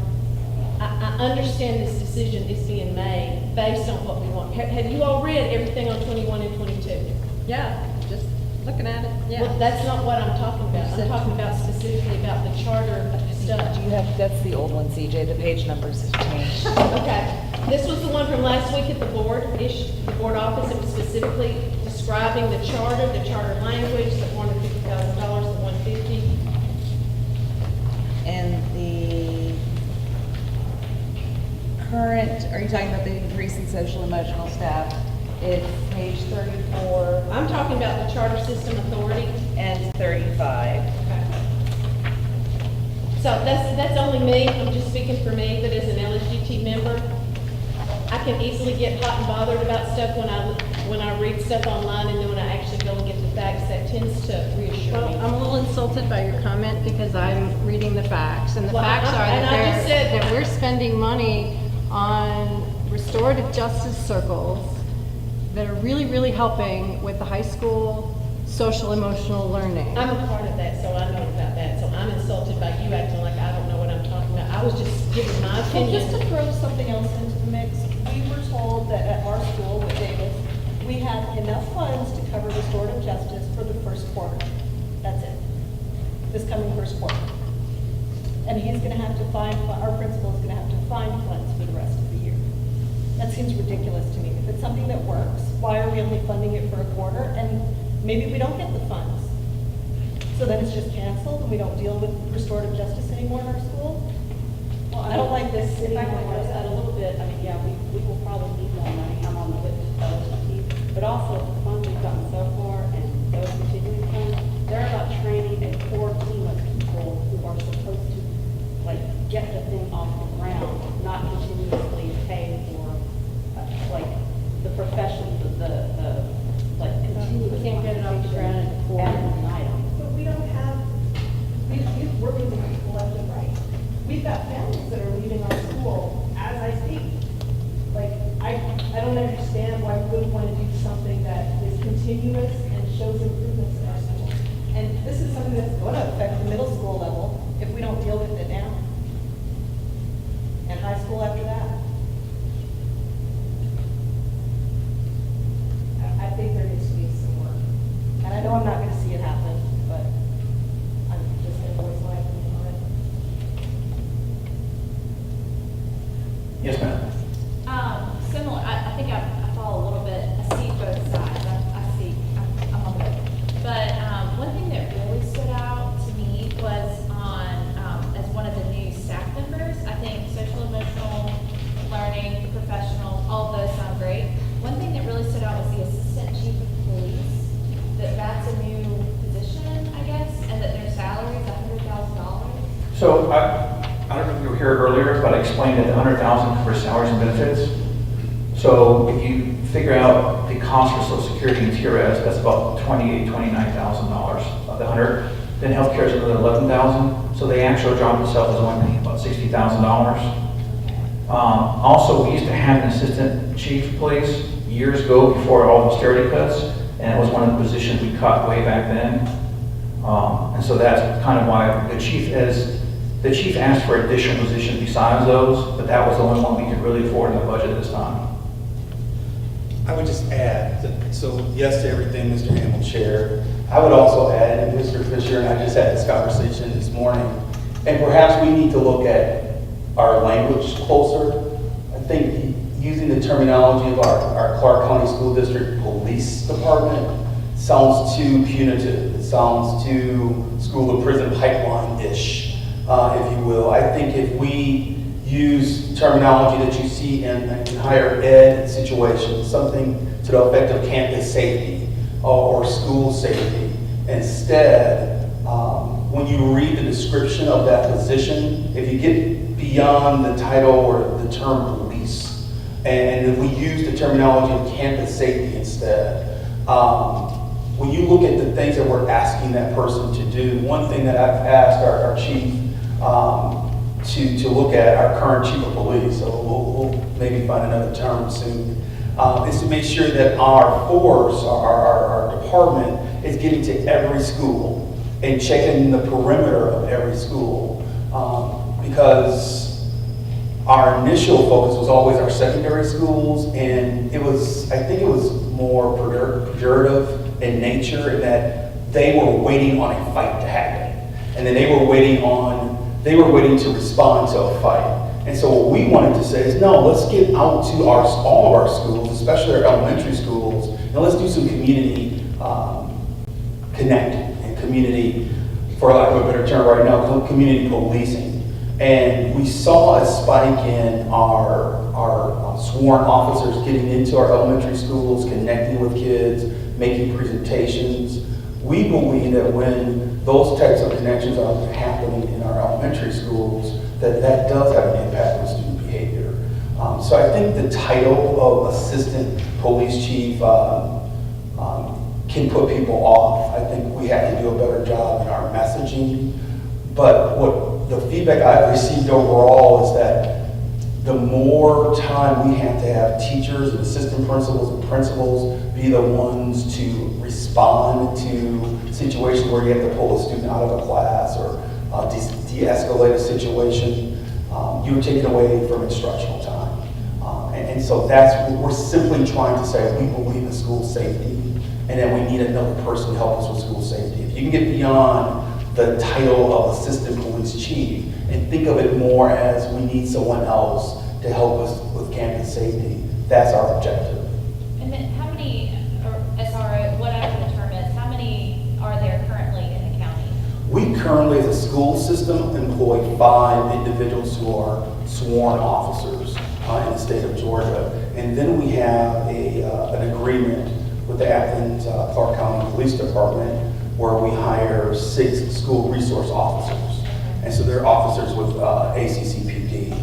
I understand this decision is being made based on what we want. Have you all read everything on 21 and 22? Yeah, just looking at it, Well, that's not what I'm talking about. I'm talking about specifically about the charter stuff. Do you have, that's the old one, CJ, the page numbers have changed. Okay, this was the one from last week at the board office. It was specifically describing the charter language, the $450,000, the $150. And the current, are you talking about the increase in social emotional staff? It's page 34 I'm talking about the charter system authority. and 35. So that's only me, I'm just speaking for me, but as an LSGT member, I can easily get hot and bothered about stuff when I read stuff online, and then when I actually go and get the facts, that tends to reassure Well, me. I'm a little insulted by your comment because I'm reading the facts, and the Well, facts are and I just said- that we're spending money on restorative justice circles that are really, really helping with the high school social emotional learning. I'm a part of that, so I know about that, so I'm insulted by you acting like I don't know what I'm talking about. I was just giving my Well, opinion. just to throw something else into the mix, we were told that at our school with Davis, we have enough funds to cover restorative justice for the first quarter. That's it. This coming first quarter. And he's gonna have to find, our principal is gonna have to find funds for the rest of the year. That seems ridiculous to me. If it's something that works, why are we only funding it for a quarter? And maybe we don't get the funds. So then it's just canceled and we don't deal with restorative justice anymore in our school? Well, I don't like this. If I can address that a little bit, I mean, yeah, we will probably need more money. I'm on the LST, but also the funds we've gotten so far and those continuing funds, they're about training a core team of people who are supposed to, like, get the thing off the ground, not continuously pay for, like, the profession, like, continuous. We can't get it off the ground in a core quarter. item. But we don't have, we're losing our collective rights. We've got families that are leaving our school as I speak. Like, I don't understand why we wouldn't want to do something that is continuous and shows improvements in our school. And this is something that's going to affect the middle school level if we don't deal with it now. And high school after that. I think there needs to be some work. And I know I'm not going to see it happen, but I'm just going to voice my opinion on it. Yes, ma'am. Similar, I think I follow a little bit, I see both sides, I'm on both. But one thing that really stood out to me was as one of the new staff members, I think social emotional learning, professional, all of those sound great. One thing that really stood out was the assistant chief of police, that's a new position, I guess, and that their salary is $100,000. So I don't know if you were here earlier, but I explained that the 100,000 for salaries and benefits. So if you figure out the cost for Social Security and TRS, that's about $29,000 of the 100. Then healthcare is another 11,000. So the actual job itself is only about $60,000. Also, we used to have an assistant chief of police years ago before all the austerity cuts, and it was one of the positions we cut way back then. And so that's kind of why the chief is The chief asked for additional positions besides those, but that was the only one we could really afford in the budget at this time. I would just add, so yes to everything Mr. Hamel shared. I would also add, and Mr. Fisher and I just had this conversation this morning, and perhaps we need to look at our language closer. I think using the terminology of our Clark County School District Police Department sounds too punitive. It sounds too school to prison pipeline-ish, if you will. I think if we use terminology that you see in higher ed situations, something to the effect of campus safety or school safety. Instead, when you read the description of that position, if you get beyond the title or the term police, and if we use the terminology of campus safety instead, when you look at the things that we're asking that person to do, one thing that I've asked our chief to look at, our current chief of police, so we'll maybe find another term soon, is to make sure that our force, our department, is getting to every school and checking the perimeter of every school. Because our initial focus was always our secondary schools, and I think it was more pejorative in nature in that they were waiting on a fight to happen. And then they were waiting to respond to a fight. And so what we wanted to say is, no, let's get out to all of our schools, especially our elementary schools, and let's do some community connecting and community, for lack of a better term right now, community policing. And we saw a spike in our sworn officers getting into our elementary schools, connecting with kids, making presentations. We believe that when those types of connections are happening in our elementary schools, that does have an impact on student behavior. So I think the title of assistant police chief can put people off. I think we have to do a better job in our messaging. But what the feedback I've received overall is that the more time we have to have teachers and assistant principals and principals be the ones to respond to situations where you have to pull a student out of a class or de-escalate a situation, you're taking away from instructional time. And so that's what we're simply trying to say. We believe in school safety, and then we need another person to help us with school safety. If you can get beyond the title of assistant police chief and think of it more as we need someone else to help us with campus safety, that's our objective. And then how many, or SRO, whatever the term is, how many are there currently in the county? We currently, as a school system, employ 5 individuals who are sworn officers in the state of Georgia. And then we have an agreement with the Athens Clark County Police Department where we hire 6 school resource officers. And so they're officers with ACCPD.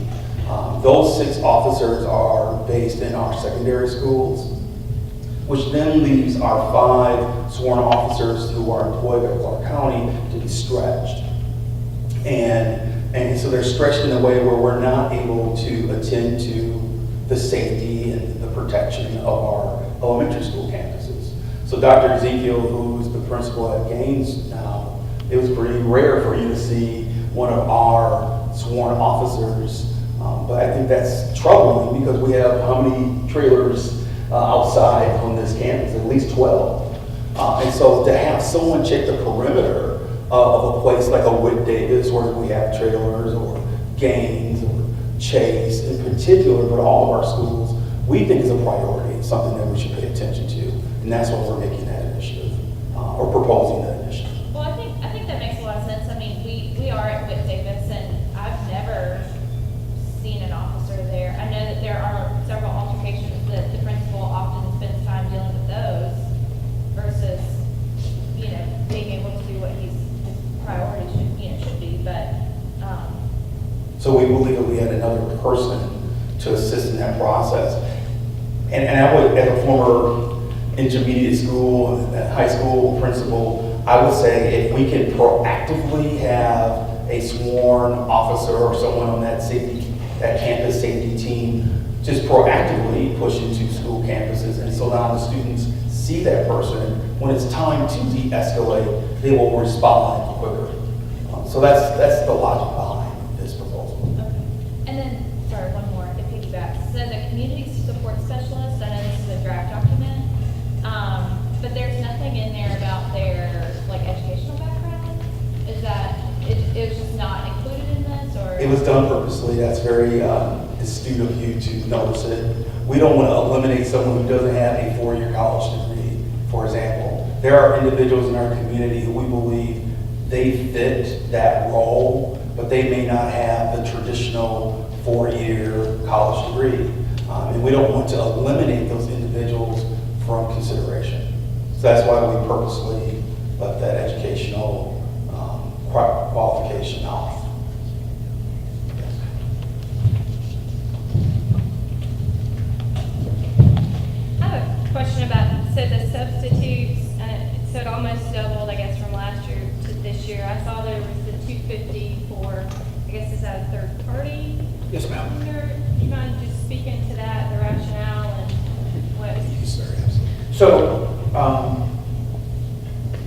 Those 6 officers are based in our secondary schools, which then leaves our 5 sworn officers who are employed by Clark County to be stretched. And so they're stretched in a way where we're not able to attend to the safety and the protection of our elementary school campuses. So Dr. Ezekiel, who's the principal at Gaines now, it was pretty rare for you to see one of our sworn officers. But I think that's troubling because we have how many trailers outside on this campus? At least 12. And so to have someone check the perimeter of a place like a Whit Davis where we have trailers, or Gaines or Chase in particular, but all of our schools, we think is a priority. It's something that we should pay attention to. And that's why we're making that initiative, or proposing that initiative. Well, I think that makes a lot of sense. I mean, we are at Whit Davis, and I've never seen an officer there. I know that there are several altercations that the principal often spends time dealing with those versus, being able to do what his priority should be. But So we believe that we had another person to assist in that process. And I would, as a former intermediate school, high school principal, I would say if we can proactively have a sworn officer or someone on that campus safety team just proactively push into school campuses, and so now the students see that person. When it's time to de-escalate, they will respond quicker. So that's the logic behind it was done purposely. That's very astute of you to notice it. We don't want to eliminate someone who doesn't have a 4-year college degree, for example. There are individuals in our community who we believe they fit that role, but they may not have the traditional 4-year college degree. And we don't want to eliminate those individuals from consideration. So that's why we purposely left that educational qualification off. I have a question about, so the substitutes, so it almost doubled, I guess, from last year to this year. I saw there was the 250 for, I guess, is that a third party? Yes, ma'am. Do you mind just speaking to that, the rationale and what? So,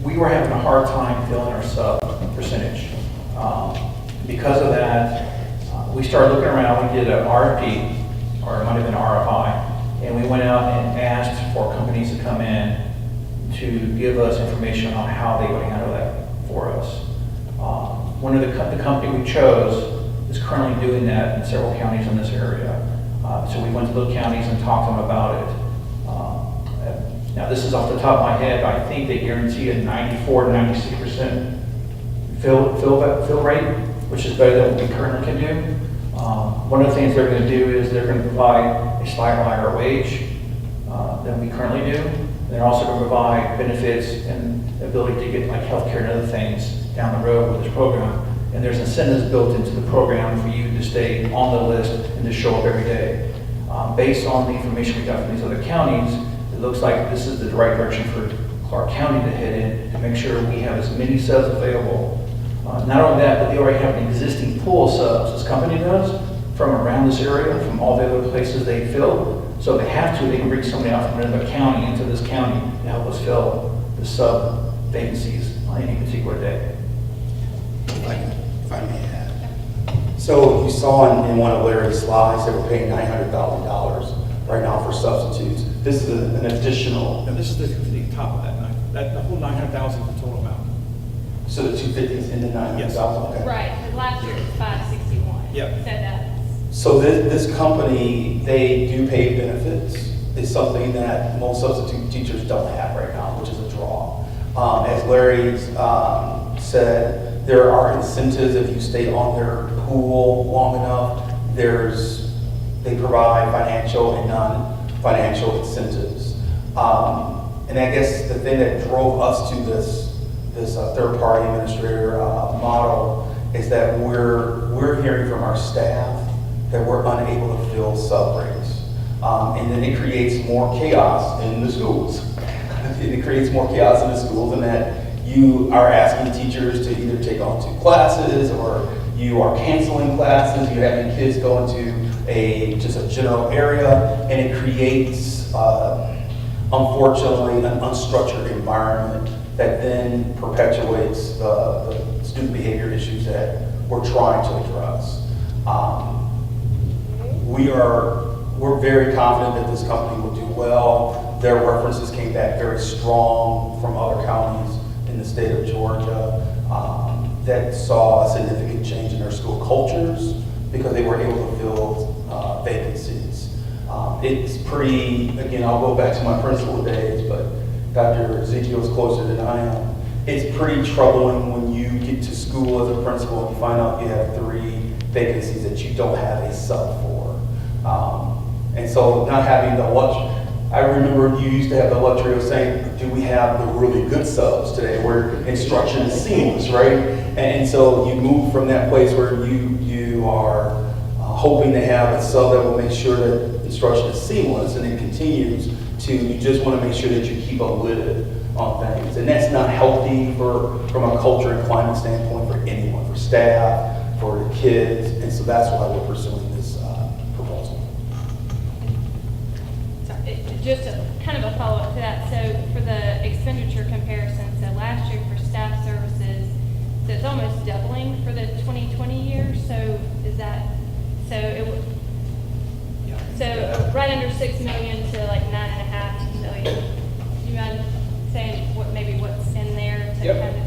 we were having a hard time filling our sub percentage. Because of that, we started looking around. We did an RFP, or it might have been an RFI, and we went out and asked for companies to come in to give us information on how they would handle that for us. One of the company we chose is currently doing that in several counties in this area. So we went to those counties and talked to them about it. Now, this is off the top of my head, but I think they guarantee a 94 to 96% fill rate, which is better than what we currently can do. One of the things they're going to do is they're going to provide a slightly higher wage than we currently do. They're also going to provide benefits and the ability to get like healthcare and other things down the road with this program. And there's incentives built into the program for you to stay on the list and to show up every day. Based on the information we got from these other counties, it looks like this is the right direction for Clark County to head in to make sure we have as many subs available. Not only that, but they already have an existing pool of subs, this company does, from around this area, from all the other places they fill. So if they have to, they can bring somebody out from another county into this county to help us fill the sub vacancies on any particular day. If I may add. So you saw in one of Larry's slides that we're paying $900,000 right now for substitutes. This is an additional. No, this is the top of that. The whole 900,000 is the total amount. So the 250 is in the 900,000? Yes. Okay. Right, because last year it was 561. Yep. So that's. So this company, they do pay benefits. It's something that most substitute teachers don't have right now, which is a draw. As Larry said, there are incentives if you stay on their pool long enough. They provide financial and non-financial incentives. And I guess the thing that drove us to this third-party administrator model is that we're hearing from our staff that we're unable to fill sub rates. And then it creates more chaos in the schools. It creates more chaos in the schools, and that you are asking teachers to either take on 2 classes, or you are canceling classes, you're having kids go into just a general area, and it creates, unfortunately, an unstructured environment that then perpetuates the student behavior issues that we're trying to address. We're very confident that this company will do well. Their references came back very strong from other counties in the state of Georgia that saw a significant change in their school cultures because they were able to fill vacancies. It's pretty, again, I'll go back to my principal days, but Dr. Ezekiel is closer than I am. It's pretty troubling when you get to school as a principal and you find out you have 3 vacancies that you don't have a sub for. And so not having the luxury, I remember you used to have the luxury of saying, do we have the really good subs today where instruction is seamless, right? And so you move from that place where you are hoping to have a sub that will make sure that instruction is seamless, and it continues to, you just want to make sure that you keep a lid on things. And that's not healthy from a culture and climate standpoint for anyone, for staff, for the kids, and so that's why we're pursuing this proposal. Just a kind of a follow-up to that. So for the expenditure comparison, so last year for staff services, so it's almost doubling for the 2020 year. So is that, so right under 6 million to like 9.5 million. Do you mind saying what's in there to Yep. kind of?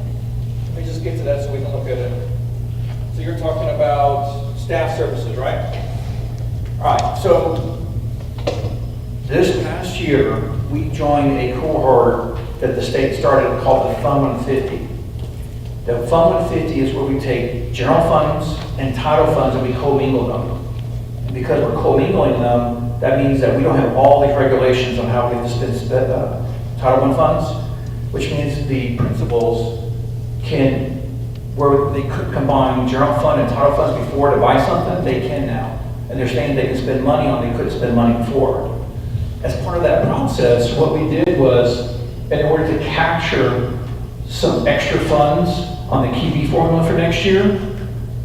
Let me just get to that so we can look at it. So you're talking about staff services, right? All right, so this past year, we joined a cohort that the state started called the Fund 150. The Fund 150 is where we take general funds and title funds and we commingle them. And because we're commingling them, that means that we don't have all these regulations on how we have to spend Title I funds, which means the principals can, where they could combine general fund and title funds before to buy something, they can now. And they're saying they can spend money on, they couldn't spend money before. As part of that process, what we did was, in order to capture some extra funds on the KeyB formula for next year,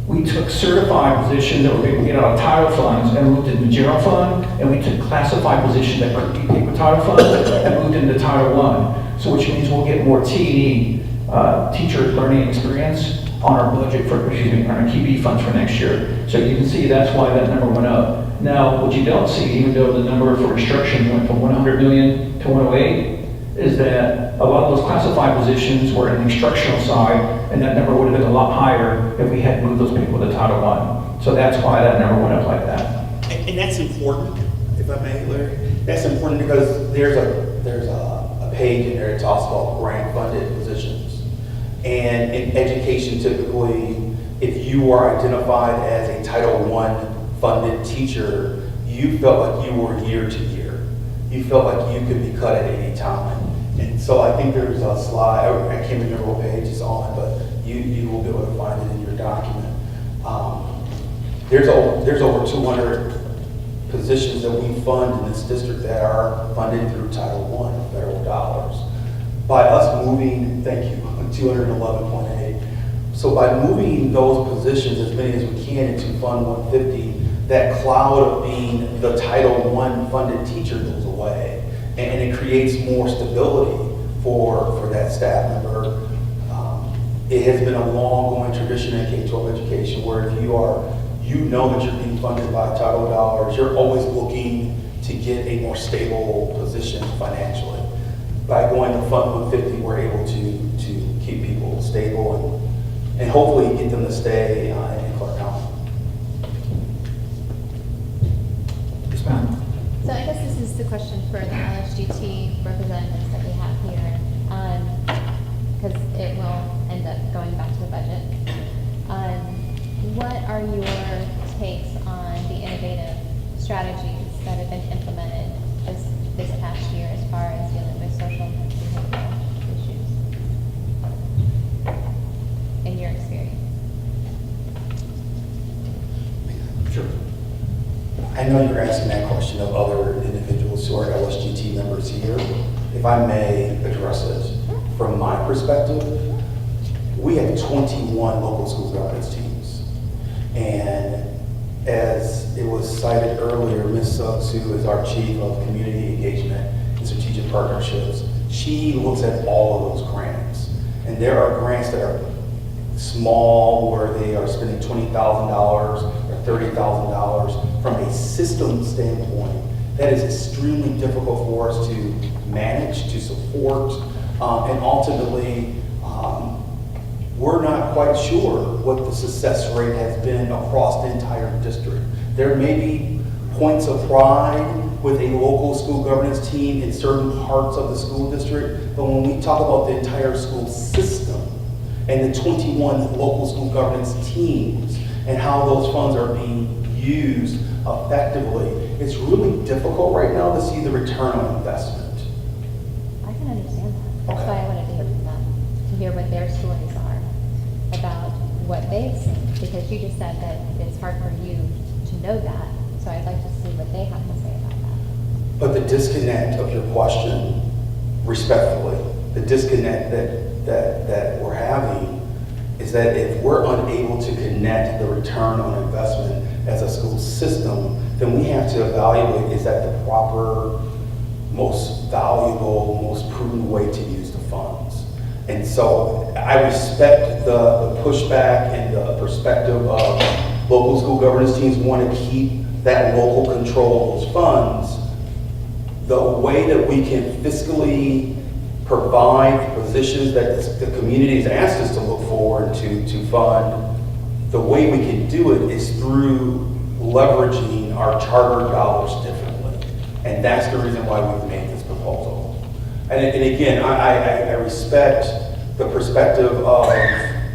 we took certified positions that were being paid out of title funds and moved into general fund, and we took classified positions that could be paid with title funds and moved into Title I. So which means we'll get more T&E, teacher learning experience, on our budget for, on our KeyB funds for next year. So you can see that's why that number went up. Now, what you don't see, even though the number for instruction went from 100 million to 108, is that a lot of those classified positions were in the instructional side, and that number would have been a lot higher if we had moved those people to Title I. So that's why that number went up like that. And that's important, if I may, Larry. That's important because there's a page in there that talks about grant-funded positions. And in education, typically, if you are identified as a Title I funded teacher, you felt like you were year to year. You felt like you could be cut at any time. And so I think there's a slide, I can't remember what page it's on, but you will be able to find it in your document. There's over 200 positions that we fund in this district that are funded through Title I federal dollars. By us moving, thank you, 211.8. So by moving those positions, as many as we can, into Fund 150, that cloud of being the Title I funded teacher goes away. And it creates more stability for that staff member. It has been a long-going tradition in K-12 education where if you know that you're being funded by title dollars, you're always looking to get a more stable position financially. By going to Fund 150, we're able to keep people stable and hopefully get them to stay in Clark County. Yes, ma'am. So I guess this is the question for the LSGT representatives that we have here, because it will end up going back to the budget. What are your takes on the innovative strategies that have been implemented this past year as far as dealing with social and behavioral issues? In your experience? Sure. I know you're asking that question of other individuals who are LSGT members here. If I may address it, from my perspective, we have 21 local school governance teams. And as it was cited earlier, Ms. Suggs, who is our Chief of Community Engagement and Strategic Partnerships, she looks at all of those grants. And there are grants that are small, where they are spending $20,000 or $30,000. From a system standpoint, that is extremely difficult for us to manage, to support, and ultimately, we're not quite sure what the success rate has been across the entire district. There may be points of pride with a local school governance team in certain parts of the school district, but when we talk about the entire school system and the 21 local school governance teams and how those funds are being used effectively, it's really difficult right now to see the return on investment. I can understand that. That's why I wanted to hear from them, to hear what their stories are about what they've seen, because you just said that it's hard for you to know that, so I'd like to see what they have to say about that. But the disconnect of your question, respectfully, the disconnect that we're having is that if we're unable to connect the return on investment as a school system, then we have to evaluate, is that the proper, most valuable, most prudent way to use the funds? And so I respect the pushback and the perspective of local school governance teams want to keep that local control of those funds. The way that we can fiscally provide the positions that the community has asked us to look forward to fund, the way we can do it is through leveraging our charter dollars differently. And that's the reason why we've made this proposal. And again, I respect the perspective of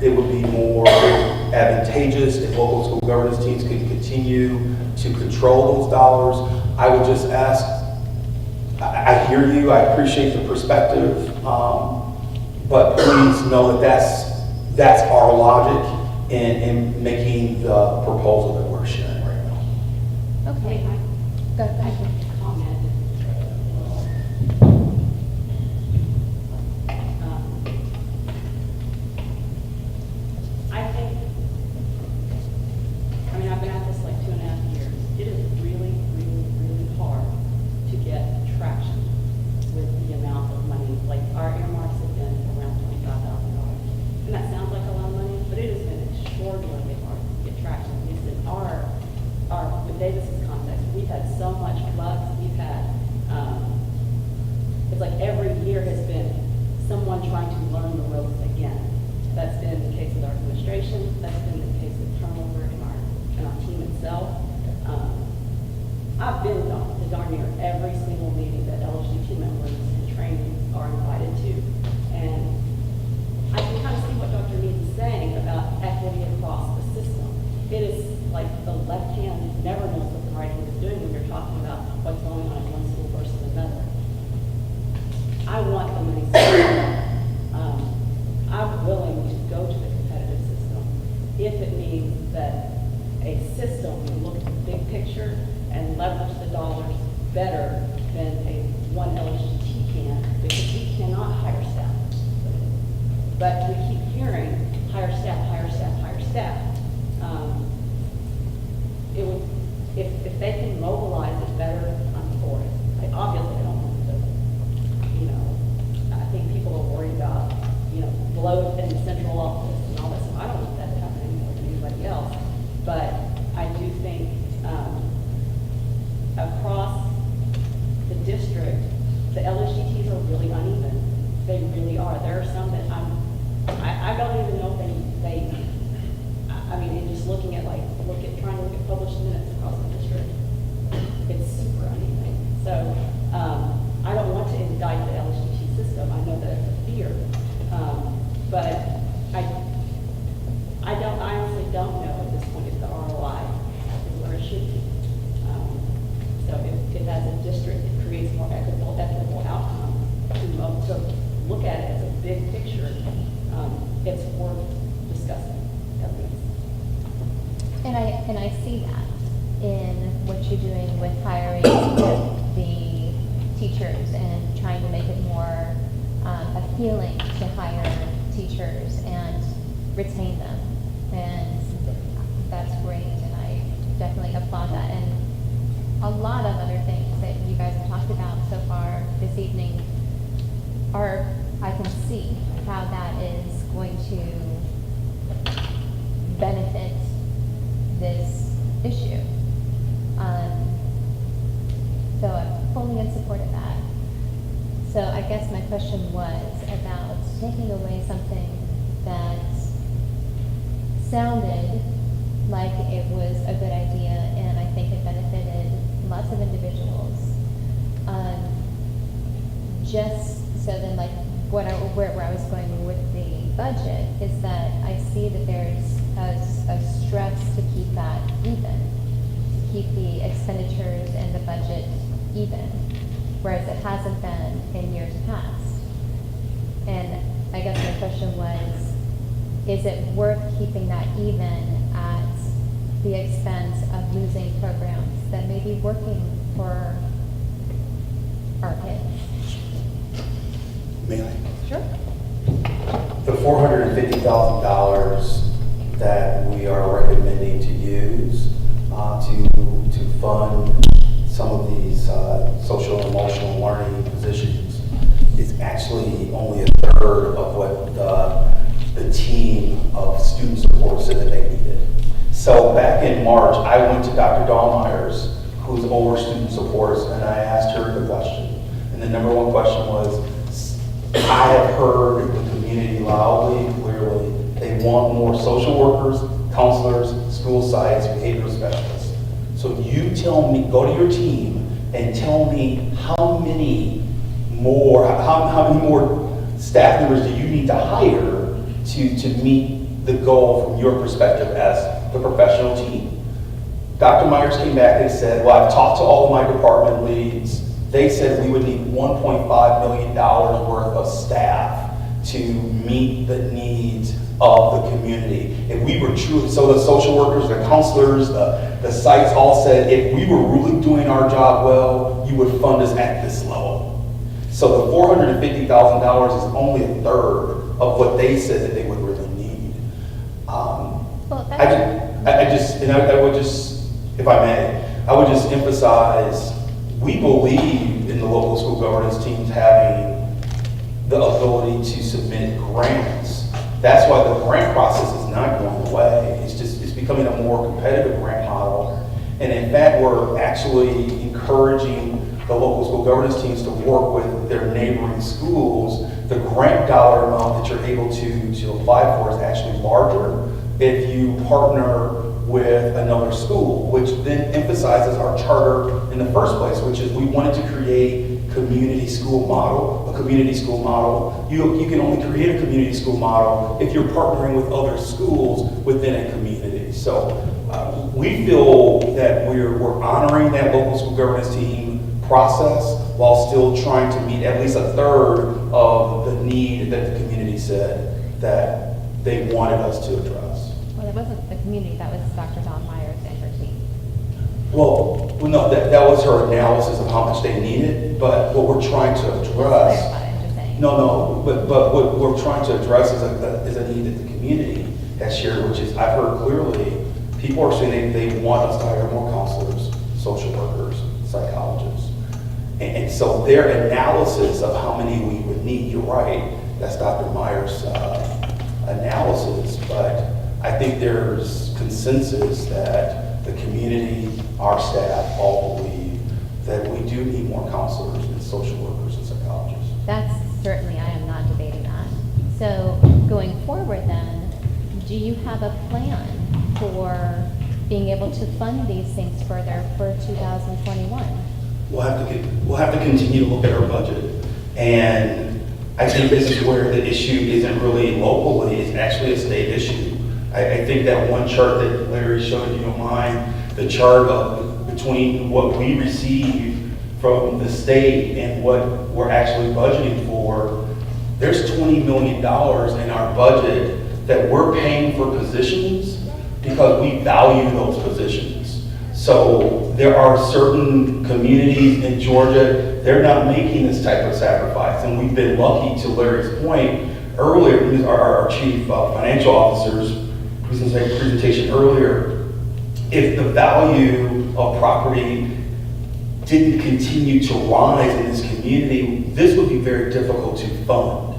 it would be more advantageous if local school governance teams could continue to control those dollars. I would just ask, I hear you, I appreciate the perspective, but please know that that's our logic in making the proposal that we're sharing right now. Okay. Go ahead. I think, I mean, I've been at this like 2.5 years. It is really, really, really hard to get traction with the amount of money. Like, our earmarks have been around $25,000. And that sounds like a lot of money, but it has been extraordinarily hard to get traction. At least in with Davis's context, we've had so much flux. We've had, it's like every year has been someone trying to learn the ropes again. That's been the case with our administration. That's been the case with turnover in our team itself. I've been to darn near every single meeting that LSUT members and trainings are invited to. And I can kind of see what Dr. Mead is saying about equity across the system. It is like the left hand never knows what the right hand is doing when you're talking about what's going on in one school versus another. I want the money spent. I'm willing to go to the competitive system if it means that a system can look at the big picture and leverage the dollars better than a one LSGT can, because we cannot hire staff. But we keep hearing hire staff, hire staff, hire staff. It would, if they can mobilize it better, I'm for it. Obviously, I don't want to, I think people are worried about, bloat in the central office and all that stuff. I don't want that to happen anymore than anybody else. But I do think across the district, the LSGTs are really uneven. They really are. There are some that I don't even know if I mean, in just looking at trying to look at published minutes across the district, it's super uneven. So I don't want to indict the LSGT system. I know that it's a fear. But I honestly don't know at this point if the ROI is where it should be. So if as a district it creates more equitable outcome to look at it as a big picture, it's worth discussing at least. And I see that in what you're doing with hiring the teachers and trying to make it more appealing to hire teachers and retain them. And that's great, and I definitely applaud that. And a lot of other things that you guys have talked about so far this evening I can see how that is going to benefit this issue. So I'm fully in support of that. So I guess my question was about taking away something that sounded like it was a good idea, and I think it benefited lots of individuals. Just so then, like, where I was going with the budget is that I see that there's a stress to keep that even, to keep the expenditures and the budget even, whereas it hasn't been in years past. And I guess my question was, is it worth keeping that even at the expense of losing programs that may be working for our kids? May I? Sure. The $450,000 that we are recommending to use to fund some of these social and emotional learning positions is actually only a third of what the team of student support said that they needed. So back in March, I went to Dr. Dawn Myers, who's over student supports, and I asked her the question. And the number one question was, I have heard the community loudly and clearly, they want more social workers counselors, school sites, behavioral specialists. So you tell me, go to your team and tell me how many more staff members do you need to hire to meet the goal from your perspective as the professional team. Dr. Myers came back and said, well, I've talked to all of my department leads. They said we would need $1.5 million worth of staff to meet the needs of the community. If we were truly, so the social workers, the counselors, the sites all said, if we were really doing our job well, you would fund us at this level. So the $450,000 is only a third of what they said that they would really need. I would just, if I may, I would just emphasize, we believe in the local school governance teams having the ability to submit grants. That's why the grant process is not going away. It's becoming a more competitive grant model. And in fact, we're actually encouraging the local school governance teams to work with their neighboring schools. The grant dollar amount that you're able to apply for is actually larger if you partner with another school, which then emphasizes our charter in the first place, which is we wanted to create a community school model. You can only create a community school model if you're partnering with other schools within a community. So we feel that we're honoring that local school governance team process while still trying to meet at least a third of the need that the community said that they wanted us to address. Well, it wasn't the community, that was Dr. Dawn Myers and her team. Well, no, that was her analysis of how much they needed, but what we're trying to address. Clarify, I'm just saying. No, but what we're trying to address is a need that the community has shared, which is, I've heard clearly, people are saying they want us to hire more counselors, social workers, psychologists. And so their analysis of how many we would need, you're right, that's Dr. Myers' analysis, but I think there's consensus that the community, our staff, all believe that we do need more counselors and social workers and psychologists. That's certainly, I am not debating that. So going forward then, do you have a plan for being able to fund these things further for 2021? We'll have to continue to look at our budget. And I think this is where the issue isn't really locally, it's actually a state issue. I think that one chart that Larry showed, if you don't mind, the chart of between what we receive from the state and what we're actually budgeting for, there's $20 million in our budget that we're paying for positions because we value those positions. So there are certain communities in Georgia, they're not making this type of sacrifice. And we've been lucky, to Larry's point earlier, our chief financial officer's presentation earlier, if the value of property didn't continue to rise in this community, this would be very difficult to fund.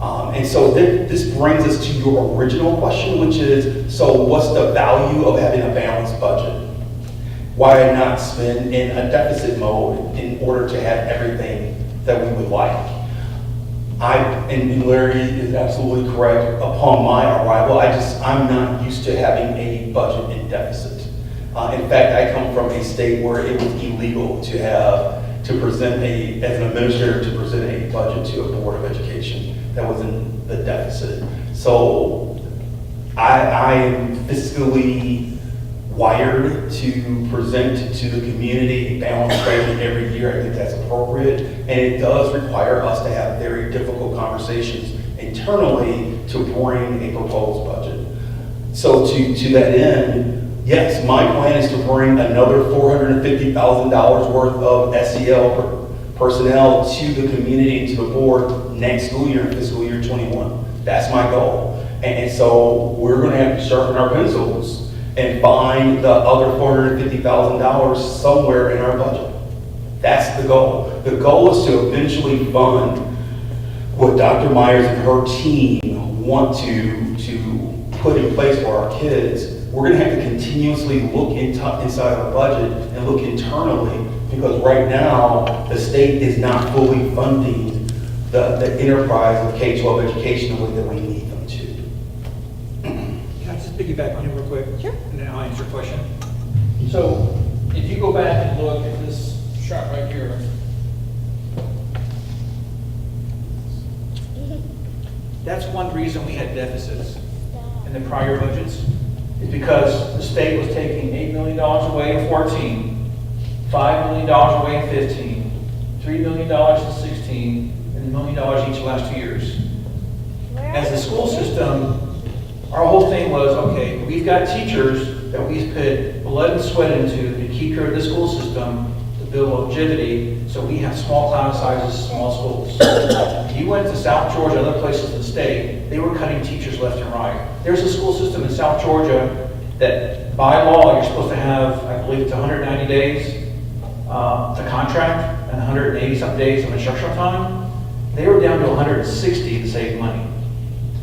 And so this brings us to your original question, which is, so what's the value of having a balanced budget? Why not spend in a deficit mode in order to have everything that we would like? And Larry is absolutely correct. Upon my arrival, I'm not used to having a budget in deficit. In fact, I come from a state where it was illegal to present as an administrator, to present a budget to a board of education that was in the deficit. So I am fiscally wired to present to the community balanced budget every year. I think that's appropriate, and it does require us to have very difficult conversations internally to bring a proposed budget. So to that end, yes, my plan is to bring another $450,000 worth of SEL personnel to the community and to the board next school year, fiscal year 21. That's my goal. And so we're going to have to sharpen our pencils and find the other $450,000 somewhere in our budget. That's the goal. The goal is to eventually fund what Dr. Myers and her team want to put in place for our kids. We're going to have to continuously look inside our budget and look internally, because right now the state is not fully funding the enterprise of K-12 education the way that we need them to. Can I just piggyback on him real quick. Sure. And then I'll answer your question. So if you go back and look at this shot right here, that's one reason we had deficits in the prior budgets, is because the state was taking $8 million away in 14, $5 million away in 15, $3 million in 16, and $1 million each last 2 years. As the school system, our whole thing was, okay, we've got teachers that we've put blood and sweat into to keep care of the school system, to build longevity, so we have small class sizes, small schools. If you went to South Georgia and other places in the state, they were cutting teachers left and right. There's a school system in South Georgia that by law, you're supposed to have, I believe it's 190 days to contract and 180 some days of instructional time. They were down to 160 to save money.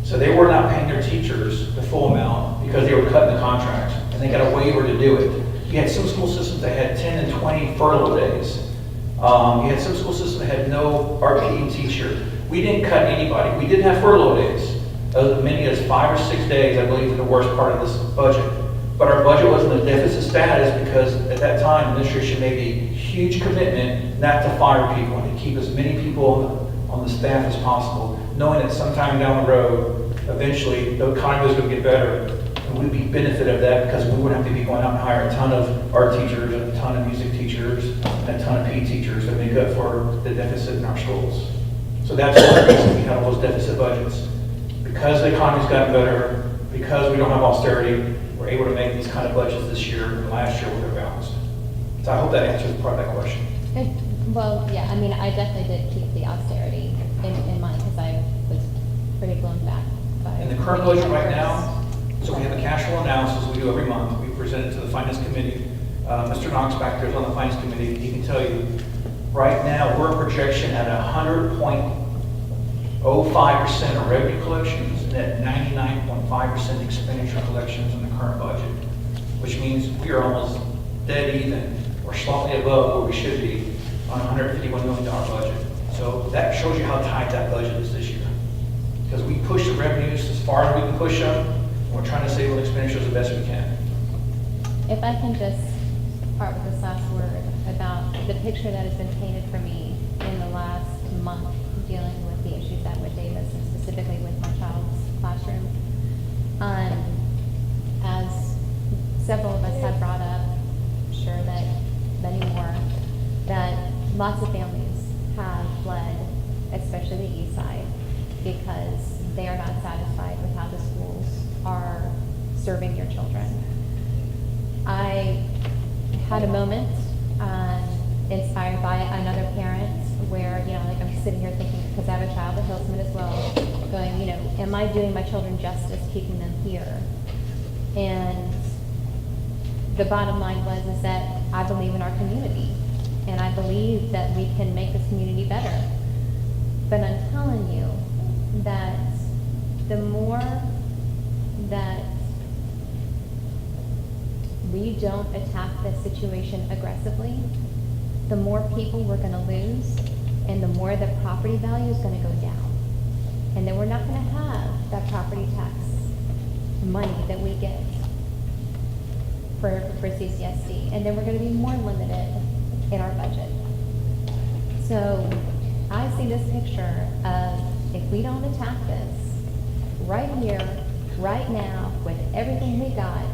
So they were not paying their teachers the full amount because they were cutting the contract, and they got a waiver to do it. You had some school systems that had 10 and 20 furlough days. You had some school systems that had no RPE teacher. We didn't cut anybody. We did have furlough days, as many as 5 or 6 days, I believe, in the worst part of this budget. But our budget was in a deficit status because at that time, the administration made a huge commitment not to fire people and to keep as many people on the staff as possible, knowing that sometime down the road, eventually, the economy was going to get better, and we'd be benefit of that because we wouldn't have to be going out and hire a ton of art teachers, and a ton of music teachers, and a ton of PE teachers to make up for the deficit in our schools. So that's one reason we have all those deficit budgets. Because the economy's gotten better, because we don't have austerity, we're able to make these kind of budgets this year and last year where they're balanced. So I hope that answers part of that question. Well, yeah, I mean, I definitely did keep the austerity in mind because I was pretty blown back by. In the current budget right now, so we have a cash flow analysis we do every month. We present it to the finance committee. Mr. Knox back there is on the finance committee. He can tell you, right now, we're a projection at 100.05% of revenue collections and at 99.5% expenditure collections in the current budget, which means we are almost dead even or slightly above where we should be on a $151 million budget. So that shows you how tight that budget is this year. Because we push the revenues as far as we can push them, and we're trying to save on expenditures the best we can. If I can just part with this last word about the picture that has been painted for me in the last month dealing with the issues at Wood Davis and specifically with my child's classroom. As several of us have brought up, I'm sure that many more, that lots of families have fled, especially the east side, because they are not satisfied with how the schools are serving your children. I had a moment inspired by another parent where, like I'm sitting here thinking, because I have a child at Hillsman as well, going, am I doing my children justice keeping them here? And the bottom line is that I believe in our community, and I believe that we can make this community better. But I'm telling you that the more that we don't attack this situation aggressively, the more people we're going to lose, and the more the property value is going to go down. And then we're not going to have that property tax money that we get for CCSD. And then we're going to be more limited in our budget. So I see this picture of, if we don't attack this right here, right now, with everything we got,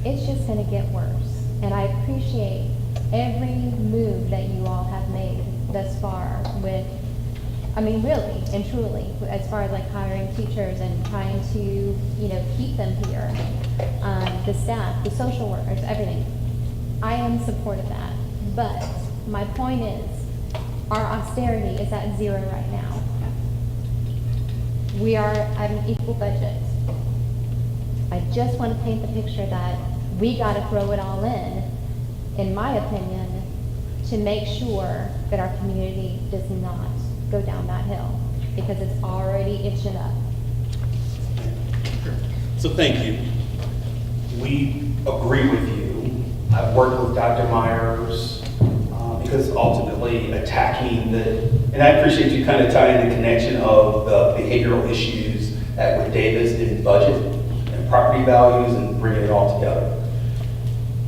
it's just going to get worse. And I appreciate every move that you all have made thus far with, really and truly, as far as like hiring teachers and trying to, keep them here, the staff, the social workers, everything. I am supportive of that. But my point is, our austerity is at 0 right now. We are at an equal budget. I just want to paint the picture that we got to throw it all in my opinion, to make sure that our community does not go down that hill, because it's already itching up. So thank you. We agree with you. I've worked with Dr. Myers because ultimately attacking and I appreciate you kind of tying the connection of the behavioral issues at Wood Davis in budget and property values and bringing it all together.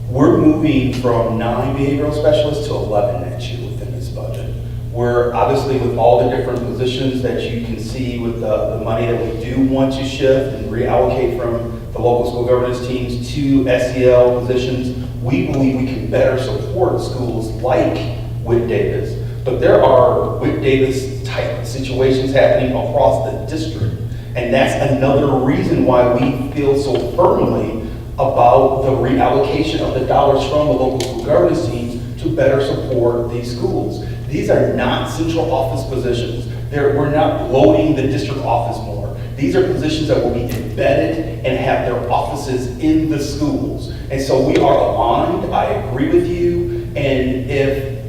We're moving from 9 behavioral specialists to 11 next year within this budget. We're obviously with all the different positions that you can see with the money that we do want to shift and reallocate from the local school governance teams to SEL positions, we believe we can better support schools like Whit Davis. But there are Whit Davis type situations happening across the district. And that's another reason why we feel so firmly about the reallocation of the dollars from the local school governance teams to better support these schools. These are not central office positions. We're not bloating the district office more. These are positions that will be embedded and have their offices in the schools. And so we are aligned, I agree with you, and if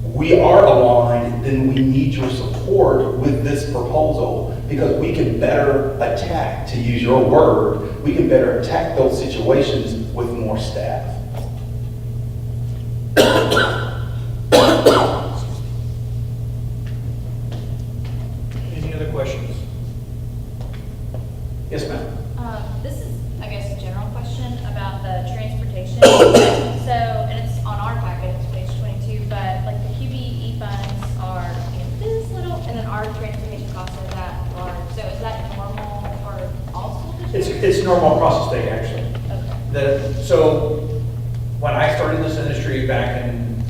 we are aligned, then we need your support with this proposal because we can better attack, to use your word, we can better attack those situations with more staff. Any other questions? Yes, ma'am. This is, I guess, a general question about the transportation. So, and it's on our packet, it's page 22, but like the QBE funds are this little, and then our transportation costs are that large. So is that normal for all school districts? It's normal across the state, actually. Okay. So when I started this industry back in,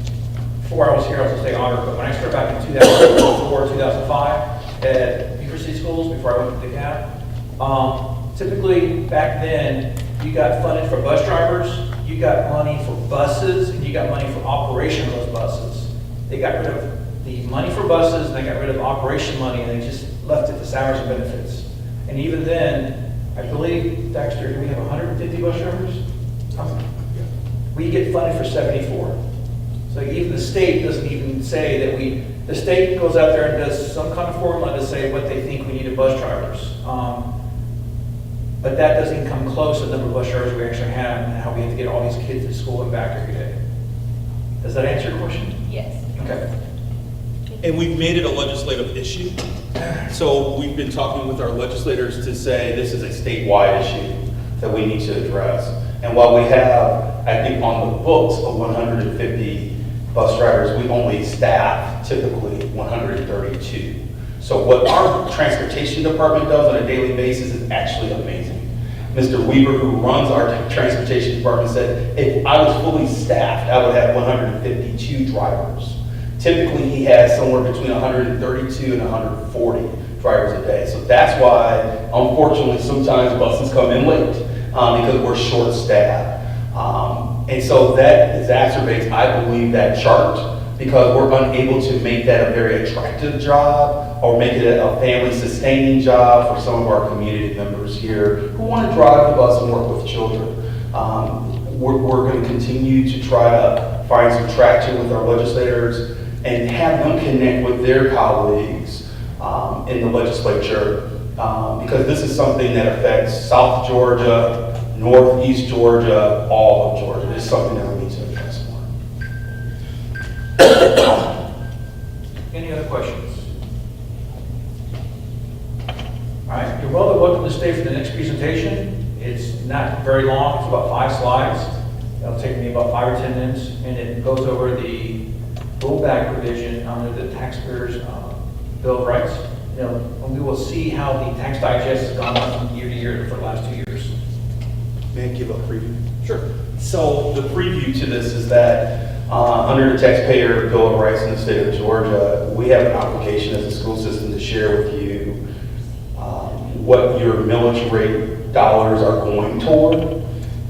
before I was here, I was a state auditor, but when I started back in 2004, 2005 at Beaver City Schools, before I went to DeKalb, typically back then, you got funded for bus drivers, you got money for buses, and you got money for operation of those buses. They got rid of the money for buses, and they got rid of operation money, and they just left it to salaries and benefits. And even then, I believe, Dexter, do we have 150 bus drivers? We get funded for 74. So even the state doesn't even say that the state goes out there and does some kind of formula to say what they think we need of bus drivers. But that doesn't come close to the number of bus drivers we actually have and how we have to get all these kids to school and back every day. Does that answer your question? Yes. Okay. And we've made it a legislative issue. So we've been talking with our legislators to say This is a statewide issue that we need to address. And while we have, I think, on the books of 150 bus drivers, we only staff typically 132. So what our transportation department does on a daily basis is actually amazing. Mr. Weaver, who runs our transportation department, said if I was fully staffed, I would have 152 drivers. Typically, he has somewhere between 132 and 140 drivers a day. So that's why, unfortunately, sometimes buses come in late because we're short-staffed. And so that exacerbates, I believe, that chart because we're unable to make that a very attractive job or make it a family-sustaining job for some of our community members here who want to drive the bus and work with children. We're going to continue to try to find some traction with our legislators and have them connect with their colleagues in the legislature because this is something that affects South Georgia, Northeast Georgia, all of Georgia. It's something that we need to address more. Any other questions? All right, you're welcome to stay for the next presentation. It's not very long, it's about 5 slides. It'll take me about 5 or 10 minutes, and it goes over the rollback provision under the taxpayers' Bill of Rights. And we will see how the tax digest has gone up from year to year for the last 2 years. May I give a preview? Sure. So the preview to this is that under the taxpayer Bill of Rights in the state of Georgia, we have an obligation as a school system to share with you what your millage rate dollars are going toward.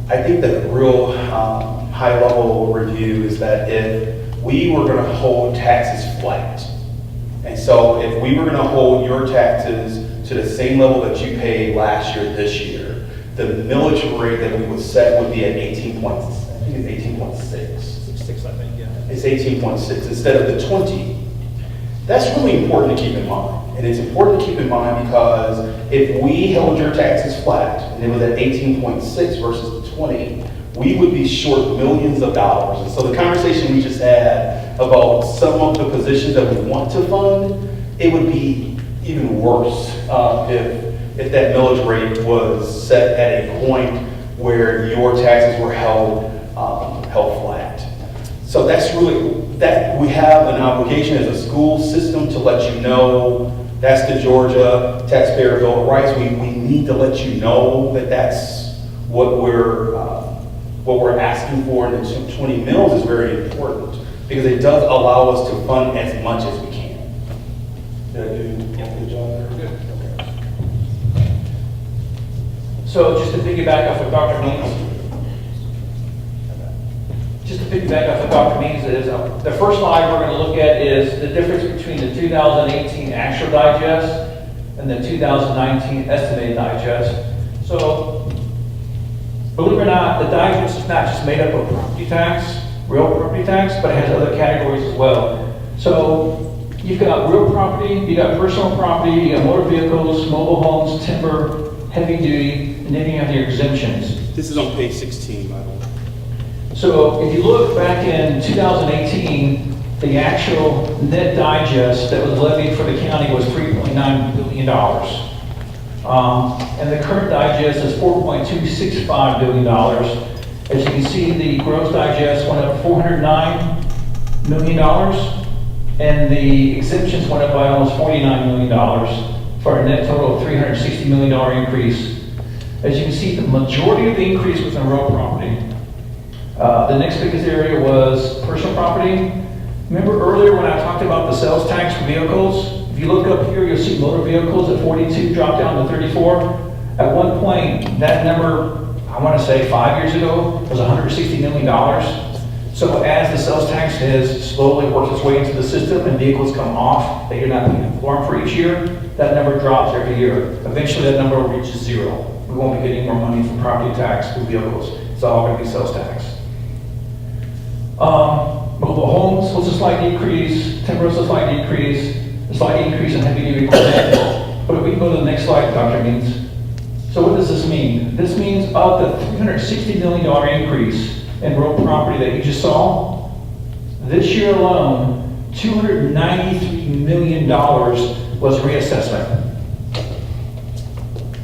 I think that a real high-level review is that if we were going to hold taxes flat, and so if we were going to hold your taxes to the same level that you paid last year, this year, the millage rate that we would set would be at 18 points. I think it's 18.6. 6, I think, yeah. It's 18.6 instead of the 20. That's really important to keep in mind. And it's important to keep in mind because if we held your taxes flat and it was at 18.6 versus the 20, we would be short millions of dollars. And so the conversation we just had about some of the positions that we want to fund, it would be even worse if that millage rate was set at a point where your taxes were held flat. So that's really, that we have an obligation as a school system to let you know. That's the Georgia Taxpayer Bill of Rights. We need to let you know that that's what we're asking for, and the 20 mills is very important because it does allow us to fund as much as we can. Did I do a good job there? Good. So just to piggyback off of Dr. Means is, the first slide we're going to look at is the difference between the 2018 actual digest and the 2019 estimated digest. So, believe it or not, the digest is not just made up of property tax, real property tax, but it has other categories as well. So, you've got real property, you got personal property, you got motor vehicles, mobile homes, timber, heavy duty, and then you have your exemptions. This is on page 16, by the way. So if you look back in 2018, the actual net digest that was levied for the county was $3.9 billion. And the current digest is $4.265 billion. As you can see, the gross digest went up $409 million, and the exemptions went up by almost $49 million, for a net total of $360 million increase. As you can see, the majority of the increase was in real property. The next biggest area was personal property. Remember earlier when I talked about the sales tax for vehicles? If you look up here, you'll see motor vehicles at 42 dropped down to 34. At one point, that number, I want to say 5 years ago, was $160 million. So as the sales tax has slowly worked its way into the system and vehicles come off that you're not paying for them for each year, that number drops every year. Eventually that number will reach zero. We won't be getting more money from property tax for vehicles. It's all going to be sales tax. Mobile homes was a slight decrease, timber was a slight decrease, a slight increase in heavy duty equipment. But if we go to the next slide, Dr. Means. So what does this mean? This means of the $360 million increase in real property that you just saw, this year alone, $293 million was reassessment.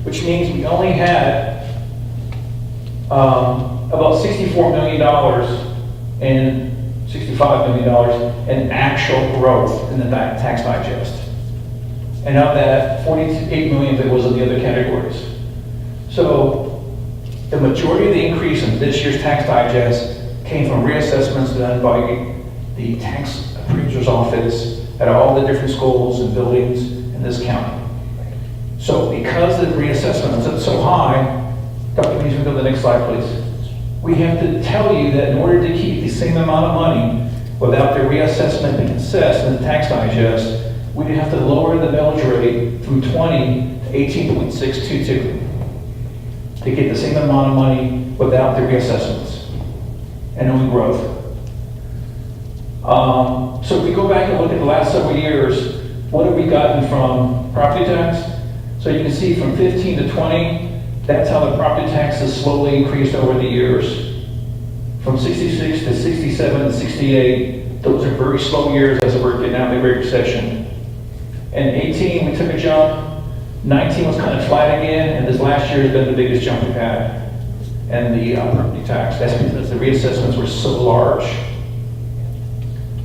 Which means we only had about $64 million and $65 million in actual growth in the tax digest. And of that, $48 million of it was in the other categories. So the majority of the increase in this year's tax digest came from reassessments done by the tax appraiser's office at all the different schools and buildings in this county. So because the reassessment was so high, Dr. Means, we go to the next slide, please. We have to tell you that in order to keep the same amount of money without the reassessment being assessed in the tax digest, we have to lower the millage rate from 20 to 18.622 to get the same amount of money without the reassessments and only growth. So if we go back and look at the last several years, what have we gotten from property tax? So you can see from 15 to 20, that's how the property tax has slowly increased over the years. From 66 to 67 to 68, those are very slow years as we're getting out of the Great Recession. In 18, we took a jump. 19 was kind of flat again, and this last year has been the biggest jump we've had. And the property tax, that's because the reassessments were so large.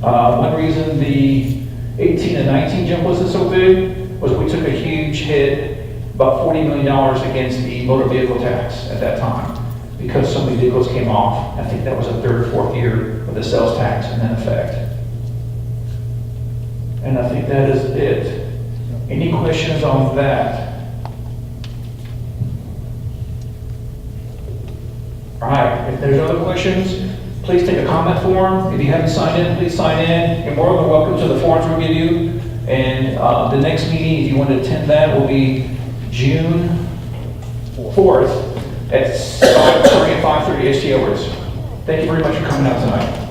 One reason the 18 and 19 jump wasn't so big was we took a huge hit, about $40 million against the motor vehicle tax at that time, because so many vehicles came off. I think that was the third or fourth year of the sales tax in effect. And I think that is it. Any questions on that? All right, if there's other questions, please take a comment form. If you haven't signed in, please sign in. You're more than welcome to the forms we'll give you. And the next meeting, if you want to attend that, will be June 4th at 5:30 and 5:30 ST hours. Thank you very much for coming out tonight.